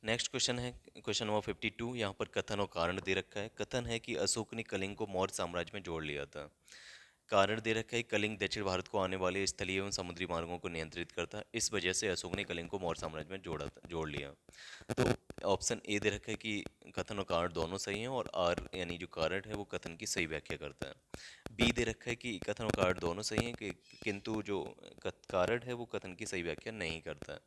नेक्स्ट क्वेश्चन है क्वेश्चन नंबर 52। यहाँ पर कथन और कारण दे रखा है। कथन है कि अशोक ने कलिंग को मौर्य साम्राज्य में जोड़ लिया था। कारण दे रखा है, कलिंग दक्षिण भारत को आने वाले स्थलीय एवं समुद्री मार्गों को नियंत्रित करता है, इस वजह से अशोक ने कलिंग को मौर्य साम्राज्य में जोड़ लिया। तो ऑप्शन ए दे रखा है कि कथन और कारण दोनों सही हैं, और आर यानी जो कारण है वो कथन की सही व्याख्या करता है। बी दे रखा है कि कथन और कारण दोनों सही हैं, किंतु जो कारण है वो कथन की सही व्याख्या नहीं करता है।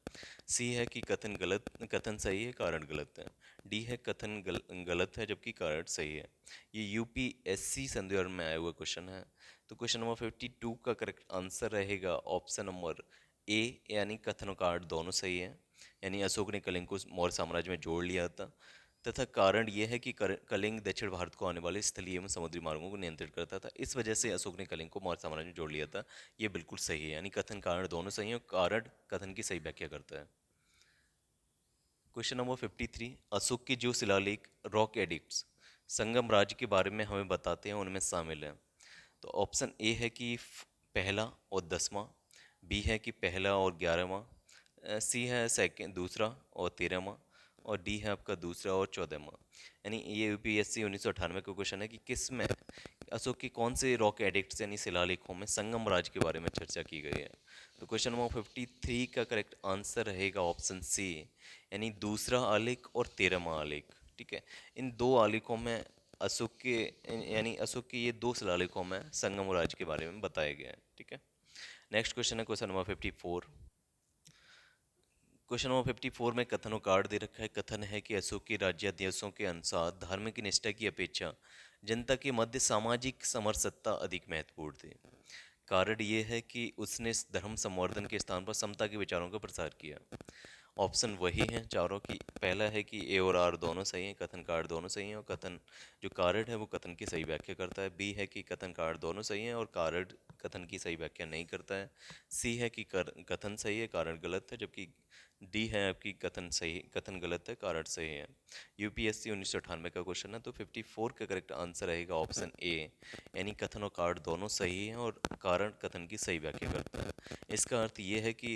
सी है कि कथन सही है, कारण गलत है। डी है कथन गलत है जबकि कारण सही है। ये यूपीएससी संदर्भ में आया हुआ क्वेश्चन है। तो क्वेश्चन नंबर 52 का करेक्ट आंसर रहेगा ऑप्शन नंबर ए, यानी कथन और कारण दोनों सही है, यानी अशोक ने कलिंग को मौर्य साम्राज्य में जोड़ लिया था, तथा कारण यह है कि कलिंग दक्षिण भारत को आने वाले स्थलीय एवं समुद्री मार्गों को नियंत्रित करता था, इस वजह से अशोक ने कलिंग को मौर्य साम्राज्य में जोड़ लिया था। ये बिल्कुल सही है, यानी कथन कारण दोनों सही है और कारण कथन की सही व्याख्या करता है। क्वेश्चन नंबर 53, अशोक के जो शिलालेख रॉक एडिक्ट्स संगम राज्य के बारे में हमें बताते हैं उनमें शामिल है। तो ऑप्शन ए है कि पहला और 10वां, बी है कि पहला और 11वां, सी है सेकंड, दूसरा और 13वां, और डी है आपका दूसरा और 14वां। यानी ये यूपीएससी 1998 का क्वेश्चन है कि किस में अशोक के कौन से रॉक एडिक्ट्स यानी शिलालेखों में संगम राज के बारे में चर्चा की गई है। तो क्वेश्चन नंबर 53 का करेक्ट आंसर रहेगा ऑप्शन सी, यानी दूसरा आलेख और 13वां आलेख। ठीक है, इन दो आलेखों में अशोक के यानी अशोक के ये दो शिलालेखों में संगम राज के बारे में बताया गया है। ठीक है, नेक्स्ट क्वेश्चन है क्वेश्चन नंबर 54। क्वेश्चन नंबर 54 में कथनों कार्ड दे रखा है। कथन है कि अशोक के राज्याधीशों के अनुसार धार्मिक निष्ठा की अपेक्षा जनता के मध्य सामाजिक समरसत्ता अधिक महत्वपूर्ण थी। कारण ये है कि उसने धर्म संवर्धन के स्थान पर समता के विचारों का प्रसार किया। ऑप्शन वही हैं चारों की। पहला है कि ए और आर दोनों सही हैं, कथन कार्ड दोनों सही हैं, और कथन जो कारण है वो कथन की सही व्याख्या करता है। बी है कि कथन कार्ड दोनों सही हैं और कारण कथन की सही व्याख्या नहीं करता है। सी है कि कथन सही है कारण गलत है, जबकि डी है आपकी कथन सही, कथन गलत है कारण सही है। यूपीएससी 1998 का क्वेश्चन है, तो 54 का करेक्ट आंसर रहेगा ऑप्शन ए, यानी कथन और कार्ड दोनों सही हैं और कारण कथन की सही व्याख्या करता है। इसका अर्थ ये है कि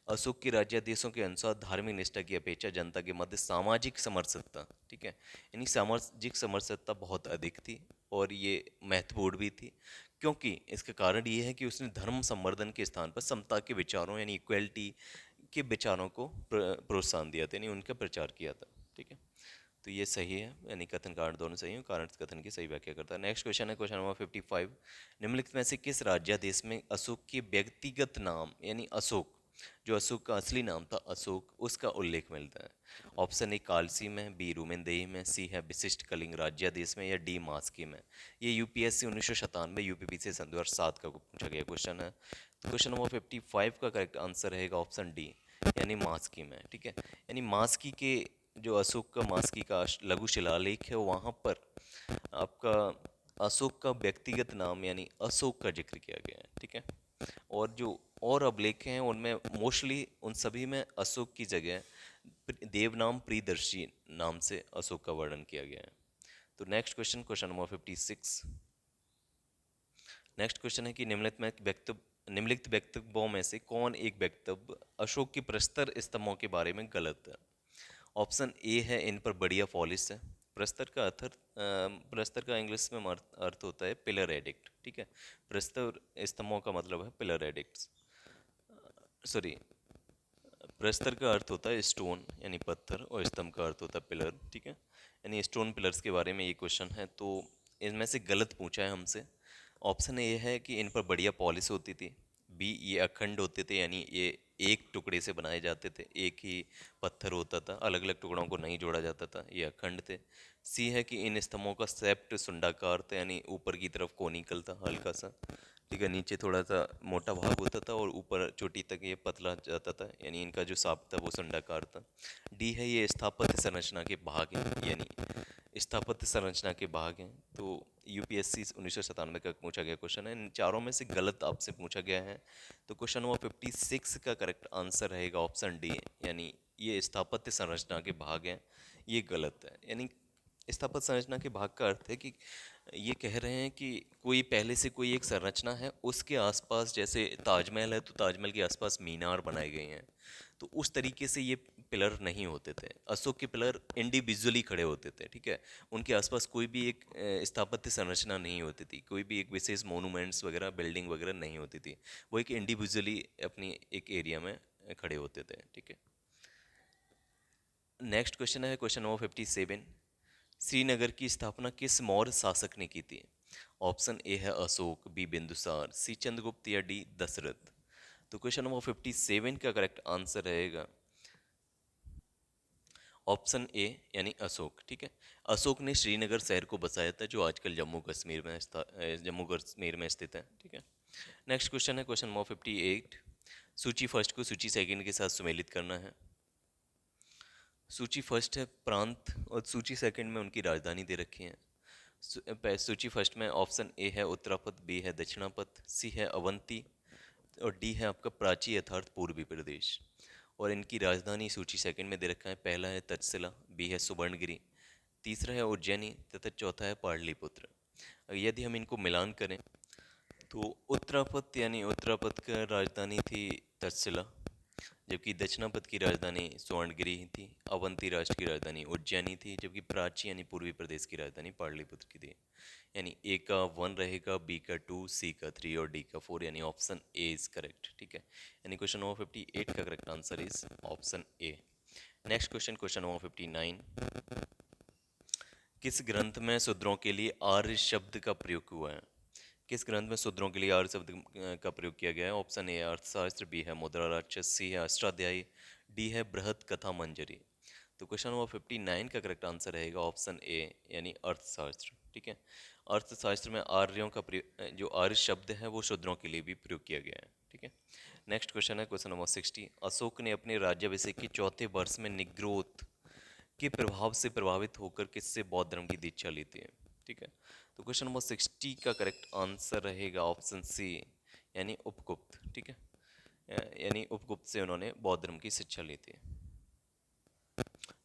अशोक के राज्याधीशों के अनुसार धार्मिक निष्ठा की अपेक्षा जनता के मध्य सामाजिक समरसत्ता, ठीक है, यानी सामाजिक समरसत्ता बहुत अधिक थी और ये महत्वपूर्ण भी थी, क्योंकि इसका कारण ये है कि उसने धर्म संवर्धन के स्थान पर समता के विचारों यानी इक्वलिटी के विचारों को प्रोत्साहन दिया था, यानी उनका प्रचार किया था। ठीक है, तो ये सही है, यानी कथन कारण दोनों सही है, कारण कथन की सही व्याख्या करता है। नेक्स्ट क्वेश्चन है क्वेश्चन नंबर 55। निम्नलिखित में से किस राज्याधीश में अशोक के व्यक्तिगत नाम यानी अशोक, जो अशोक का असली नाम था अशोक, उसका उल्लेख मिलता है। ऑप्शन ए कालसी में, बी रूमेनदेही में, सी है विशिष्ट कलिंग राज्याधीश में, या डी मास्की में। ये यूपीएससी 1997 यूपीपीसी सन 2007 का पूछा गया क्वेश्चन है। तो क्वेश्चन नंबर 55 का करेक्ट आंसर रहेगा ऑप्शन डी, यानी मास्की में। ठीक है, यानी मास्की के जो अशोक का मास्की का लघु शिलालेख है वहाँ पर आपका अशोक का व्यक्तिगत नाम यानी अशोक का जिक्र किया गया है। ठीक है, और जो और अभिलेख हैं उनमें मोस्टली उन सभी में अशोक की जगह देवनाम प्रियदर्शी नाम से अशोक का वर्णन किया गया है। तो next question, question number 56। Next question है कि निम्नलिखित वक्तव्यों में से कौन एक वक्तव्य अशोक के प्रस्तर स्तंभों के बारे में गलत है। ऑप्शन ए है इन पर बढ़िया पॉलिश है। प्रस्तर का इंग्लिश में अर्थ होता है पिलर एडिक्ट। ठीक है, प्रस्तर स्तंभों का मतलब है पिलर एडिक्ट्स, सॉरी, प्रस्तर का अर्थ होता है स्टोन यानी पत्थर और स्तंभ का अर्थ होता है पिलर। ठीक है, यानी स्टोन पिलर्स के बारे में ये क्वेश्चन है, तो इनमें से गलत पूछा है हमसे। ऑप्शन ए है कि इन पर बढ़िया पॉलिश होती थी। बी ये अखंड होते थे, यानी ये एक टुकड़े से बनाए जाते थे, एक ही पत्थर होता था, अलग अलग टुकड़ों को नहीं जोड़ा जाता था, ये अखंड थे। सी है कि इन स्तंभों का सेप्ट सुंडाकार था, यानी ऊपर की तरफ कोनिकल था हल्का सा। ठीक है, नीचे थोड़ा सा मोटा भाग होता था और ऊपर चोटी तक ये पतला जाता था, यानी इनका जो साप था वो सुंडाकार था। डी है ये स्थापत्य संरचना के भाग हैं, यानी स्थापत्य संरचना के भाग हैं। तो यूपीएससी 1997 का पूछा गया क्वेश्चन है, इन चारों में से गलत आपसे पूछा गया है। तो क्वेश्चन नंबर 56 का करेक्ट आंसर रहेगा ऑप्शन डी, यानी ये स्थापत्य संरचना के भाग हैं, ये गलत है। यानी स्थापत्य संरचना के भाग का अर्थ है कि ये कह रहे हैं कि कोई पहले से कोई एक संरचना है, उसके आसपास, जैसे ताजमहल है तो ताजमहल के आसपास मीनार बनाए गए हैं, तो उस तरीके से ये पिलर नहीं होते थे। अशोक के पिलर इंडिविजुअली खड़े होते थे। ठीक है, उनके आसपास कोई भी एक स्थापत्य संरचना नहीं होती थी, कोई भी एक विशेष मोनूमेंट्स वगैरह बिल्डिंग वगैरह नहीं होती थी, वो एक इंडिविजुअली अपनी एक एरिया में खड़े होते थे। ठीक है, नेक्स्ट क्वेश्चन है क्वेश्चन नंबर 57। श्रीनगर की स्थापना किस मौर्य शासक ने की थी। ऑप्शन ए है अशोक, बी बिंदुसार, सी चंद्रगुप्त, या डी दशरथ। तो क्वेश्चन नंबर 57 का करेक्ट आंसर रहेगा ऑप्शन ए, यानी अशोक। ठीक है, अशोक ने श्रीनगर शहर को बसाया था, जो आजकल जम्मू कश्मीर में स्थित है। ठीक है, नेक्स्ट क्वेश्चन है क्वेश्चन नंबर 58। सूची फर्स्ट को सूची सेकंड के साथ सुमेलित करना है। सूची फर्स्ट है प्रांत और सूची सेकंड में उनकी राजधानी दे रखी है। सूची फर्स्ट में ऑप्शन ए है उत्तरापथ, बी है दक्षिणापथ, सी है अवंती और डी है आपका प्राची अर्थात पूर्वी प्रदेश। और इनकी राजधानी सूची सेकंड में दे रखा है। पहला है तक्षशिला, बी है सुवर्णगिरी, तीसरा है उज्जैनी तथा चौथा है पाटलिपुत्र। यदि हम इनको मिलान करें तो उत्तरापथ यानी उत्तरापथ का राजधानी थी तक्षशिला, जबकि दक्षिणापथ की राजधानी स्वर्णगिरी थी, अवंती राष्ट्र की राजधानी उज्जैनी थी, जबकि प्राची यानी पूर्वी प्रदेश की राजधानी पाटलिपुत्र की थी। यानी ए का 1 रहेगा, बी का 2, सी का 3 और डी का 4, यानी ऑप्शन ए इज करेक्ट। ठीक है, यानी क्वेश्चन नंबर 58 का correct answer is option A. Next question, question number 59। किस ग्रंथ में शूद्रों के लिए आर्य शब्द का प्रयोग हुआ है? किस ग्रंथ में शूद्रों के लिए आर्य शब्द का प्रयोग किया गया है? ऑप्शन ए है अर्थशास्त्र, बी है मुद्रा राक्षस, सी है अष्टाध्यायी, डी है बृहत कथा मंजरी। तो क्वेश्चन नंबर 59 का करेक्ट आंसर रहेगा ऑप्शन ए, यानी अर्थशास्त्र। ठीक है, अर्थशास्त्र में आर्यों का प्रयोग, जो आर्य शब्द है वो शूद्रों के लिए भी प्रयोग किया गया है। ठीक है, नेक्स्ट क्वेश्चन है क्वेश्चन नंबर 60। अशोक ने अपने राज्याभिषेक के चौथे वर्ष में निग्रोध के प्रभाव से प्रभावित होकर किससे बौद्ध धर्म की दीक्षा ली थी? ठीक है, तो क्वेश्चन नंबर 60 का करेक्ट आंसर रहेगा ऑप्शन सी, यानी उपगुप्त। ठीक है, यानी उपगुप्त से उन्होंने बौद्ध धर्म की शिक्षा ली थी।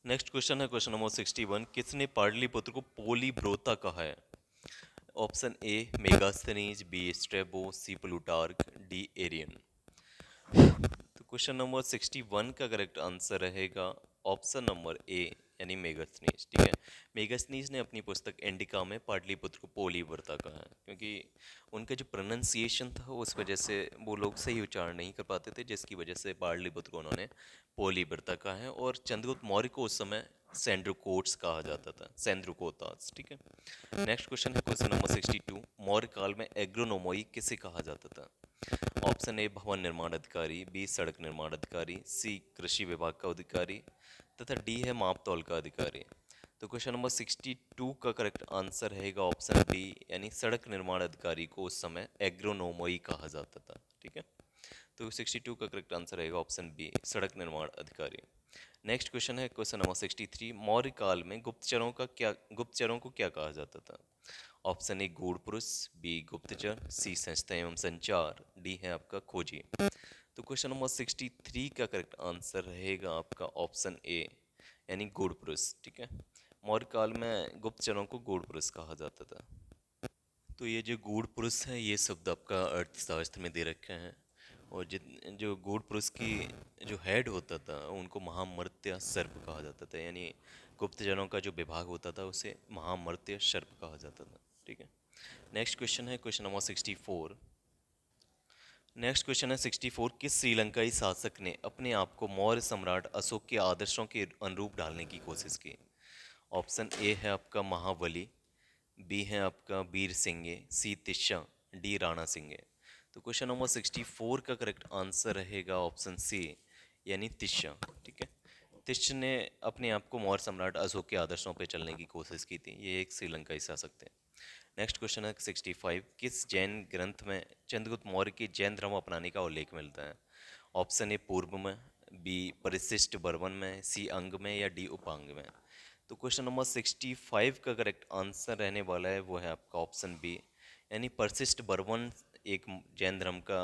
नेक्स्ट क्वेश्चन है क्वेश्चन नंबर 61। किसने पाटलिपुत्र को पोलीब्रोता कहा है? Option A Megasthenes, B Strabo, C Plutarch, D Arrian. तो क्वेश्चन नंबर 61 का करेक्ट आंसर रहेगा ऑप्शन नंबर ए, यानी मेगास्थनीज। ठीक है, मेगास्थनीज ने अपनी पुस्तक इंडिका में पाटलिपुत्र को पोलीब्रता कहा है, क्योंकि उनका जो प्रोनाउंसिएशन था उस वजह से वो लोग सही उच्चारण नहीं कर पाते थे, जिसकी वजह से पाटलिपुत्र को उन्होंने पोलीब्रता कहा है। और चंद्रगुप्त मौर्य को उस समय सेंड्रोकोट्स कहा जाता था, सेंद्रोकोतास। ठीक है, नेक्स्ट क्वेश्चन है क्वेश्चन नंबर 62। मौर्य काल में एग्रोनोमोई किसे कहा जाता था? ऑप्शन ए भवन निर्माण अधिकारी, बी सड़क निर्माण अधिकारी, सी कृषि विभाग का अधिकारी, तथा डी है मापतौल का अधिकारी। तो क्वेश्चन नंबर 62 का करेक्ट आंसर रहेगा ऑप्शन बी, यानी सड़क निर्माण अधिकारी को उस समय एग्रोनोमोई कहा जाता था। ठीक है, तो 62 का करेक्ट आंसर रहेगा ऑप्शन बी, सड़क निर्माण अधिकारी। नेक्स्ट क्वेश्चन है क्वेश्चन नंबर 63। मौर्य काल में गुप्तचरों को क्या कहा जाता था? ऑप्शन ए गूढ़ पुरुष, बी गुप्तचर, सी संस्था एवं संचार, डी है आपका खोजी। तो क्वेश्चन नंबर 63 का करेक्ट आंसर रहेगा आपका ऑप्शन ए, यानी गूढ़ पुरुष। ठीक है, मौर्य काल में गुप्तचरों को गूढ़ पुरुष कहा जाता था। तो ये जो गूढ़ पुरुष है, ये शब्द आपका अर्थशास्त्र में दे रखे हैं। और जित जो गूढ़ पुरुष की जो हेड होता था उनको महामर्त्य सर्प कहा जाता था, यानी गुप्तजनों का जो विभाग होता था उसे महामर्त्य सर्प कहा जाता था। ठीक है, नेक्स्ट क्वेश्चन है क्वेश्चन नंबर 64। नेक्स्ट क्वेश्चन है 64। किस श्रीलंकाई शासक ने अपने आप को मौर्य सम्राट अशोक के आदर्शों के अनुरूप ढालने की कोशिश की? ऑप्शन ए है आपका महाबली, बी है आपका वीर सिंह, सी तिस्सा, डी राणा सिंह। तो क्वेश्चन नंबर 64 का करेक्ट आंसर रहेगा ऑप्शन सी, यानी तिस्सा। ठीक है, तिस्सा ने अपने आप को मौर्य सम्राट अशोक के आदर्शों पर चलने की कोशिश की थी। ये एक श्रीलंकाई शासक थे। नेक्स्ट क्वेश्चन है 65। किस जैन ग्रंथ में चंद्रगुप्त मौर्य के जैन धर्म अपनाने का उल्लेख मिलता है? ऑप्शन ए पूर्व में, बी परिशिष्ट बर्मन में, सी अंग में, या डी उपांग में। तो क्वेश्चन नंबर 65 का करेक्ट आंसर रहने वाला है वो है आपका ऑप्शन बी, यानी परिशिष्ट बर्मन एक जैन धर्म का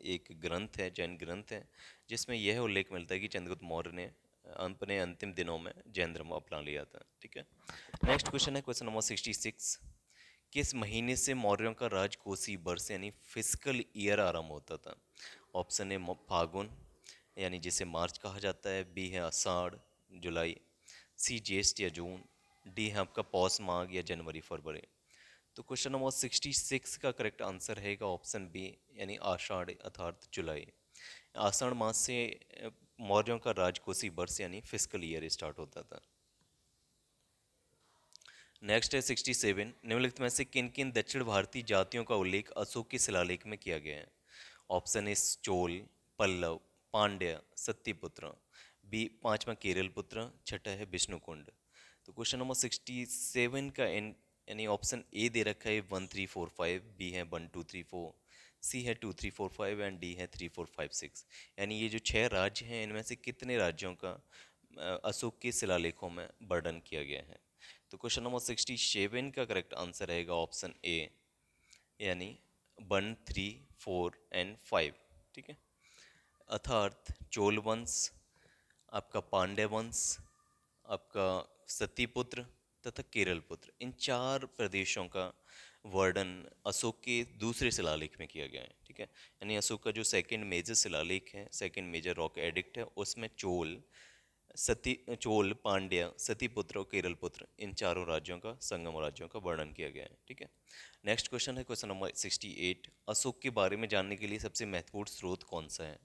एक ग्रंथ है, जैन ग्रंथ है, जिसमें यह उल्लेख मिलता है कि चंद्रगुप्त मौर्य ने अपने अंतिम दिनों में जैन धर्म अपना लिया था। ठीक है, नेक्स्ट क्वेश्चन है क्वेश्चन नंबर 66। किस महीने से मौर्यों का राजकोषीय वर्ष यानी फिस्कल ईयर आरंभ होता था? ऑप्शन ए फागुन, यानी जिसे मार्च कहा जाता है, बी है आषाढ़ जुलाई, सी ज्येष्ठ या जून, डी है आपका पौष माघ या जनवरी फरवरी। तो क्वेश्चन नंबर 66 का करेक्ट आंसर रहेगा ऑप्शन बी, यानी आषाढ़ अर्थात जुलाई। आषाढ़ मास से मौर्यों का राजकोषीय वर्ष यानी फिस्कल ईयर स्टार्ट होता था। नेक्स्ट है 67। निम्नलिखित में से किन किन दक्षिण भारतीय जातियों का उल्लेख अशोक के शिलालेख में किया गया है? Option A Chola, Pallava, Pandya, Satyaputra, B पांचवा केरल पुत्र, छठा है विष्णुकुंड। तो क्वेश्चन नंबर 67 का यानी ऑप्शन ए दे रखा है 1 3 4 5, बी है 1 2 3 4, सी है 2 3 4 5 एंड डी है 3 4 5 6। यानी ये जो छह राज्य हैं इनमें से कितने राज्यों का अशोक के शिलालेखों में वर्णन किया गया है? तो क्वेश्चन नंबर 67 का करेक्ट आंसर रहेगा ऑप्शन ए, यानी 1 3 4 एंड 5। ठीक है, अर्थात चोल वंश, आपका पांड्य वंश, आपका सतीपुत्र तथा केरल पुत्र, इन 4 प्रदेशों का वर्णन अशोक के दूसरे शिलालेख में किया गया है। ठीक है, यानी अशोक का जो सेकंड मेजर शिलालेख है, सेकंड मेजर रॉक एडिक्ट है, उसमें चोल, पांड्या, सतीपुत्र और केरल पुत्र, इन चारों राज्यों का, संगम राज्यों का वर्णन किया गया है। ठीक है, नेक्स्ट क्वेश्चन है क्वेश्चन नंबर 68। अशोक के बारे में जानने के लिए सबसे महत्वपूर्ण स्रोत कौन सा है?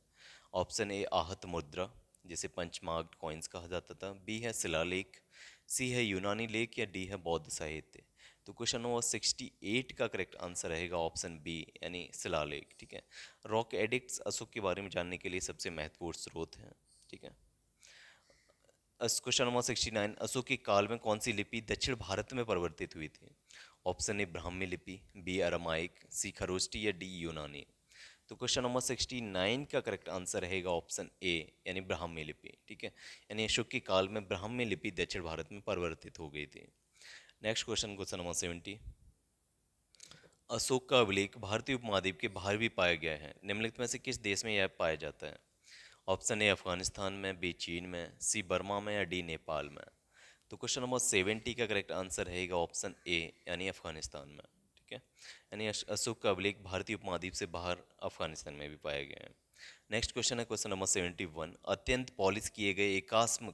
ऑप्शन ए आहत मुद्रा, जिसे पंचमार्क कॉइन्स कहा जाता था, बी है शिलालेख, सी है यूनानी लेख, या डी है बौद्ध साहित्य। तो क्वेश्चन नंबर 68 का करेक्ट आंसर रहेगा ऑप्शन बी, यानी शिलालेख। ठीक है, रॉक एडिक्ट्स अशोक के बारे में जानने के लिए सबसे महत्वपूर्ण स्रोत हैं। ठीक है, क्वेश्चन नंबर 69। अशोक के काल में कौन सी लिपि दक्षिण भारत में परिवर्तित हुई थी? ऑप्शन ए ब्राह्मी लिपि, बी अरामाइक, सी खरोष्टी, या डी यूनानी। तो क्वेश्चन नंबर 69 का करेक्ट आंसर रहेगा ऑप्शन ए, यानी ब्राह्मी लिपि। ठीक है, यानी अशोक के काल में ब्राह्मी लिपि दक्षिण भारत में परिवर्तित हो गई थी। Next question, question number 70। Ashok का अभिलेख भारतीय उपमहाद्वीप के बाहर भी पाया गया है, निम्नलिखित में से किस देश में यह पाया जाता है? ऑप्शन ए अफगानिस्तान में, बी चीन में, सी बर्मा में, या डी नेपाल में। तो क्वेश्चन नंबर 70 का करेक्ट आंसर रहेगा ऑप्शन ए, यानी अफगानिस्तान में। ठीक है, यानी अशोक का अभिलेख भारतीय उपमहाद्वीप से बाहर अफगानिस्तान में भी पाया गया है। नेक्स्ट क्वेश्चन है क्वेश्चन नंबर 71। अत्यंत पॉलिश किए गए एकास्म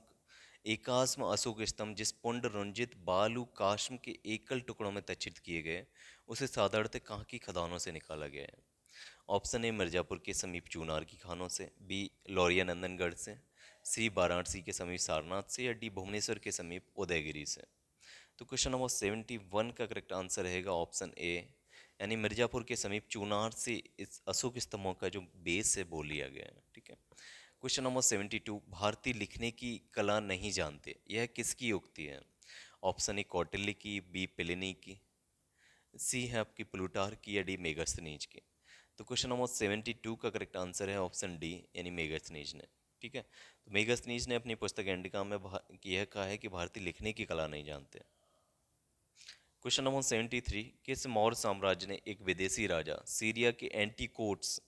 एकास्म अशोक स्तंभ जिस पुंड रंजित बालू काश्म के एकल टुकड़ों में तचित किए गए, उसे साधारणतः कहाँ की खदानों से निकाला गया है? ऑप्शन ए मिर्जापुर के समीप चूनार की खानों से, बी लौरिया नंदनगढ़ से, सी वाराणसी के समीप सारनाथ से, या डी भुवनेश्वर के समीप उदयगिरी से। तो क्वेश्चन नंबर 71 का करेक्ट आंसर रहेगा ऑप्शन ए, यानी मिर्जापुर के समीप चूनार से इस अशोक स्तंभों का जो बेस है वो लिया गया है। ठीक है, क्वेश्चन नंबर 72। भारतीय लिखने की कला नहीं जानते, यह किसकी उक्ति है? ऑप्शन ए कौटिल्य की, बी प्लिनी की, सी है आपकी प्लूटार्क की, या डी मेगास्थनीज की। तो क्वेश्चन नंबर 72 का करेक्ट आंसर है ऑप्शन डी, यानी मेगास्थनीज ने। ठीक है, तो मेगास्थनीज ने अपनी पुस्तक इंडिका में यह कहा है कि भारतीय लिखने की कला नहीं जानते। Question number 73। किस मौर्य साम्राज्य ने एक विदेशी राजा सीरिया के एंटीकोट्स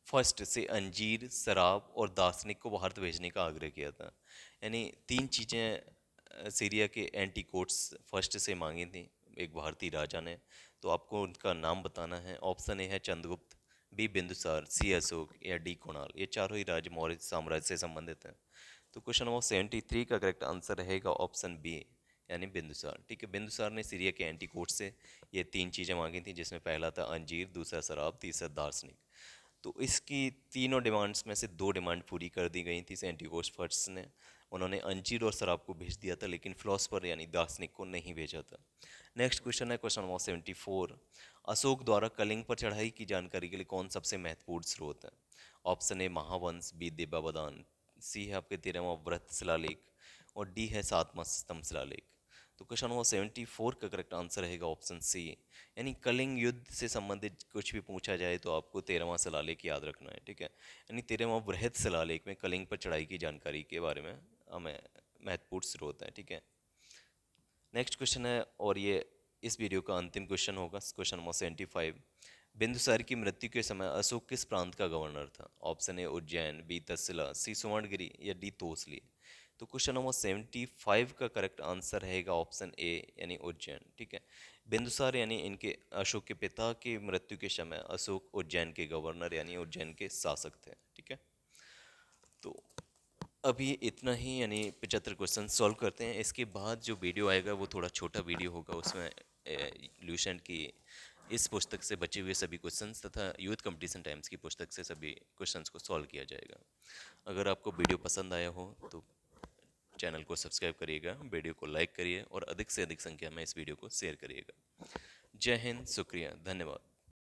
फर्स्ट से अंजीर, शराब और दार्शनिक को भारत भेजने का आग्रह किया था? यानी 3 चीज़ें सीरिया के एंटीकोट्स फर्स्ट से मांगी थी एक भारतीय राजा ने, तो आपको उनका नाम बताना है। ऑप्शन ए है चंद्रगुप्त, बी बिंदुसार, सी अशोक, या डी कुणाल। ये चारों ही राज्य मौर्य साम्राज्य से संबंधित हैं। तो क्वेश्चन नंबर 73 का करेक्ट आंसर रहेगा ऑप्शन बी, यानी बिंदुसार। ठीक है, बिंदुसार ने सीरिया के एंटीकोट से ये 3 चीज़ें मांगी थी, जिसमें पहला था अंजीर, दूसरा शराब, तीसरा दार्शनिक। तो इसकी तीनों डिमांड्स में से 2 डिमांड पूरी कर दी गई थी एंटीकोस फर्स्ट ने। उन्होंने अंजीर और शराब को भेज दिया था, लेकिन फिलोसफर यानी दार्शनिक को नहीं भेजा था। नेक्स्ट क्वेश्चन है क्वेश्चन नंबर 74। अशोक द्वारा कलिंग पर चढ़ाई की जानकारी के लिए कौन सबसे महत्वपूर्ण स्रोत है? Option A Mahavamsa, B Divyavadana, C है आपके 13वां व्रत शिलालेख, और डी है 7वां स्तंभ शिलालेख। तो क्वेश्चन नंबर 74 का करेक्ट आंसर रहेगा ऑप्शन सी, यानी कलिंग युद्ध से संबंधित कुछ भी पूछा जाए तो आपको 13वां शिलालेख याद रखना है। ठीक है, यानी 13वां बृहद शिलालेख में कलिंग पर चढ़ाई की जानकारी के बारे में हमें महत्वपूर्ण स्रोत है। ठीक है, नेक्स्ट क्वेश्चन है, और ये इस वीडियो का अंतिम क्वेश्चन होगा, क्वेश्चन नंबर 75। बिंदुसार की मृत्यु के समय अशोक किस प्रांत का गवर्नर था? Option A Ujjain, B Takshashila, C Suvarnagiri, या डी तोसली। तो क्वेश्चन नंबर 75 का करेक्ट आंसर रहेगा ऑप्शन ए, यानी उज्जैन। ठीक है, बिंदुसार यानी इनके अशोक के पिता की मृत्यु के समय अशोक उज्जैन के गवर्नर यानी उज्जैन के शासक थे। ठीक है, तो अभी इतना ही, यानी 75 क्वेश्चन सॉल्व करते हैं। इसके बाद जो वीडियो आएगा वो थोड़ा छोटा वीडियो होगा, उसमें ल्यूसेंट की इस पुस्तक से बचे हुए सभी क्वेश्चंस तथा यूथ कंपटीशन टाइम्स की पुस्तक से सभी क्वेश्चंस को सॉल्व किया जाएगा। अगर आपको वीडियो पसंद आया हो तो चैनल को सब्सक्राइब करिएगा, वीडियो को लाइक करिए और अधिक से अधिक संख्या में इस वीडियो को शेयर करिएगा। जय हिंद, शुक्रिया, धन्यवाद।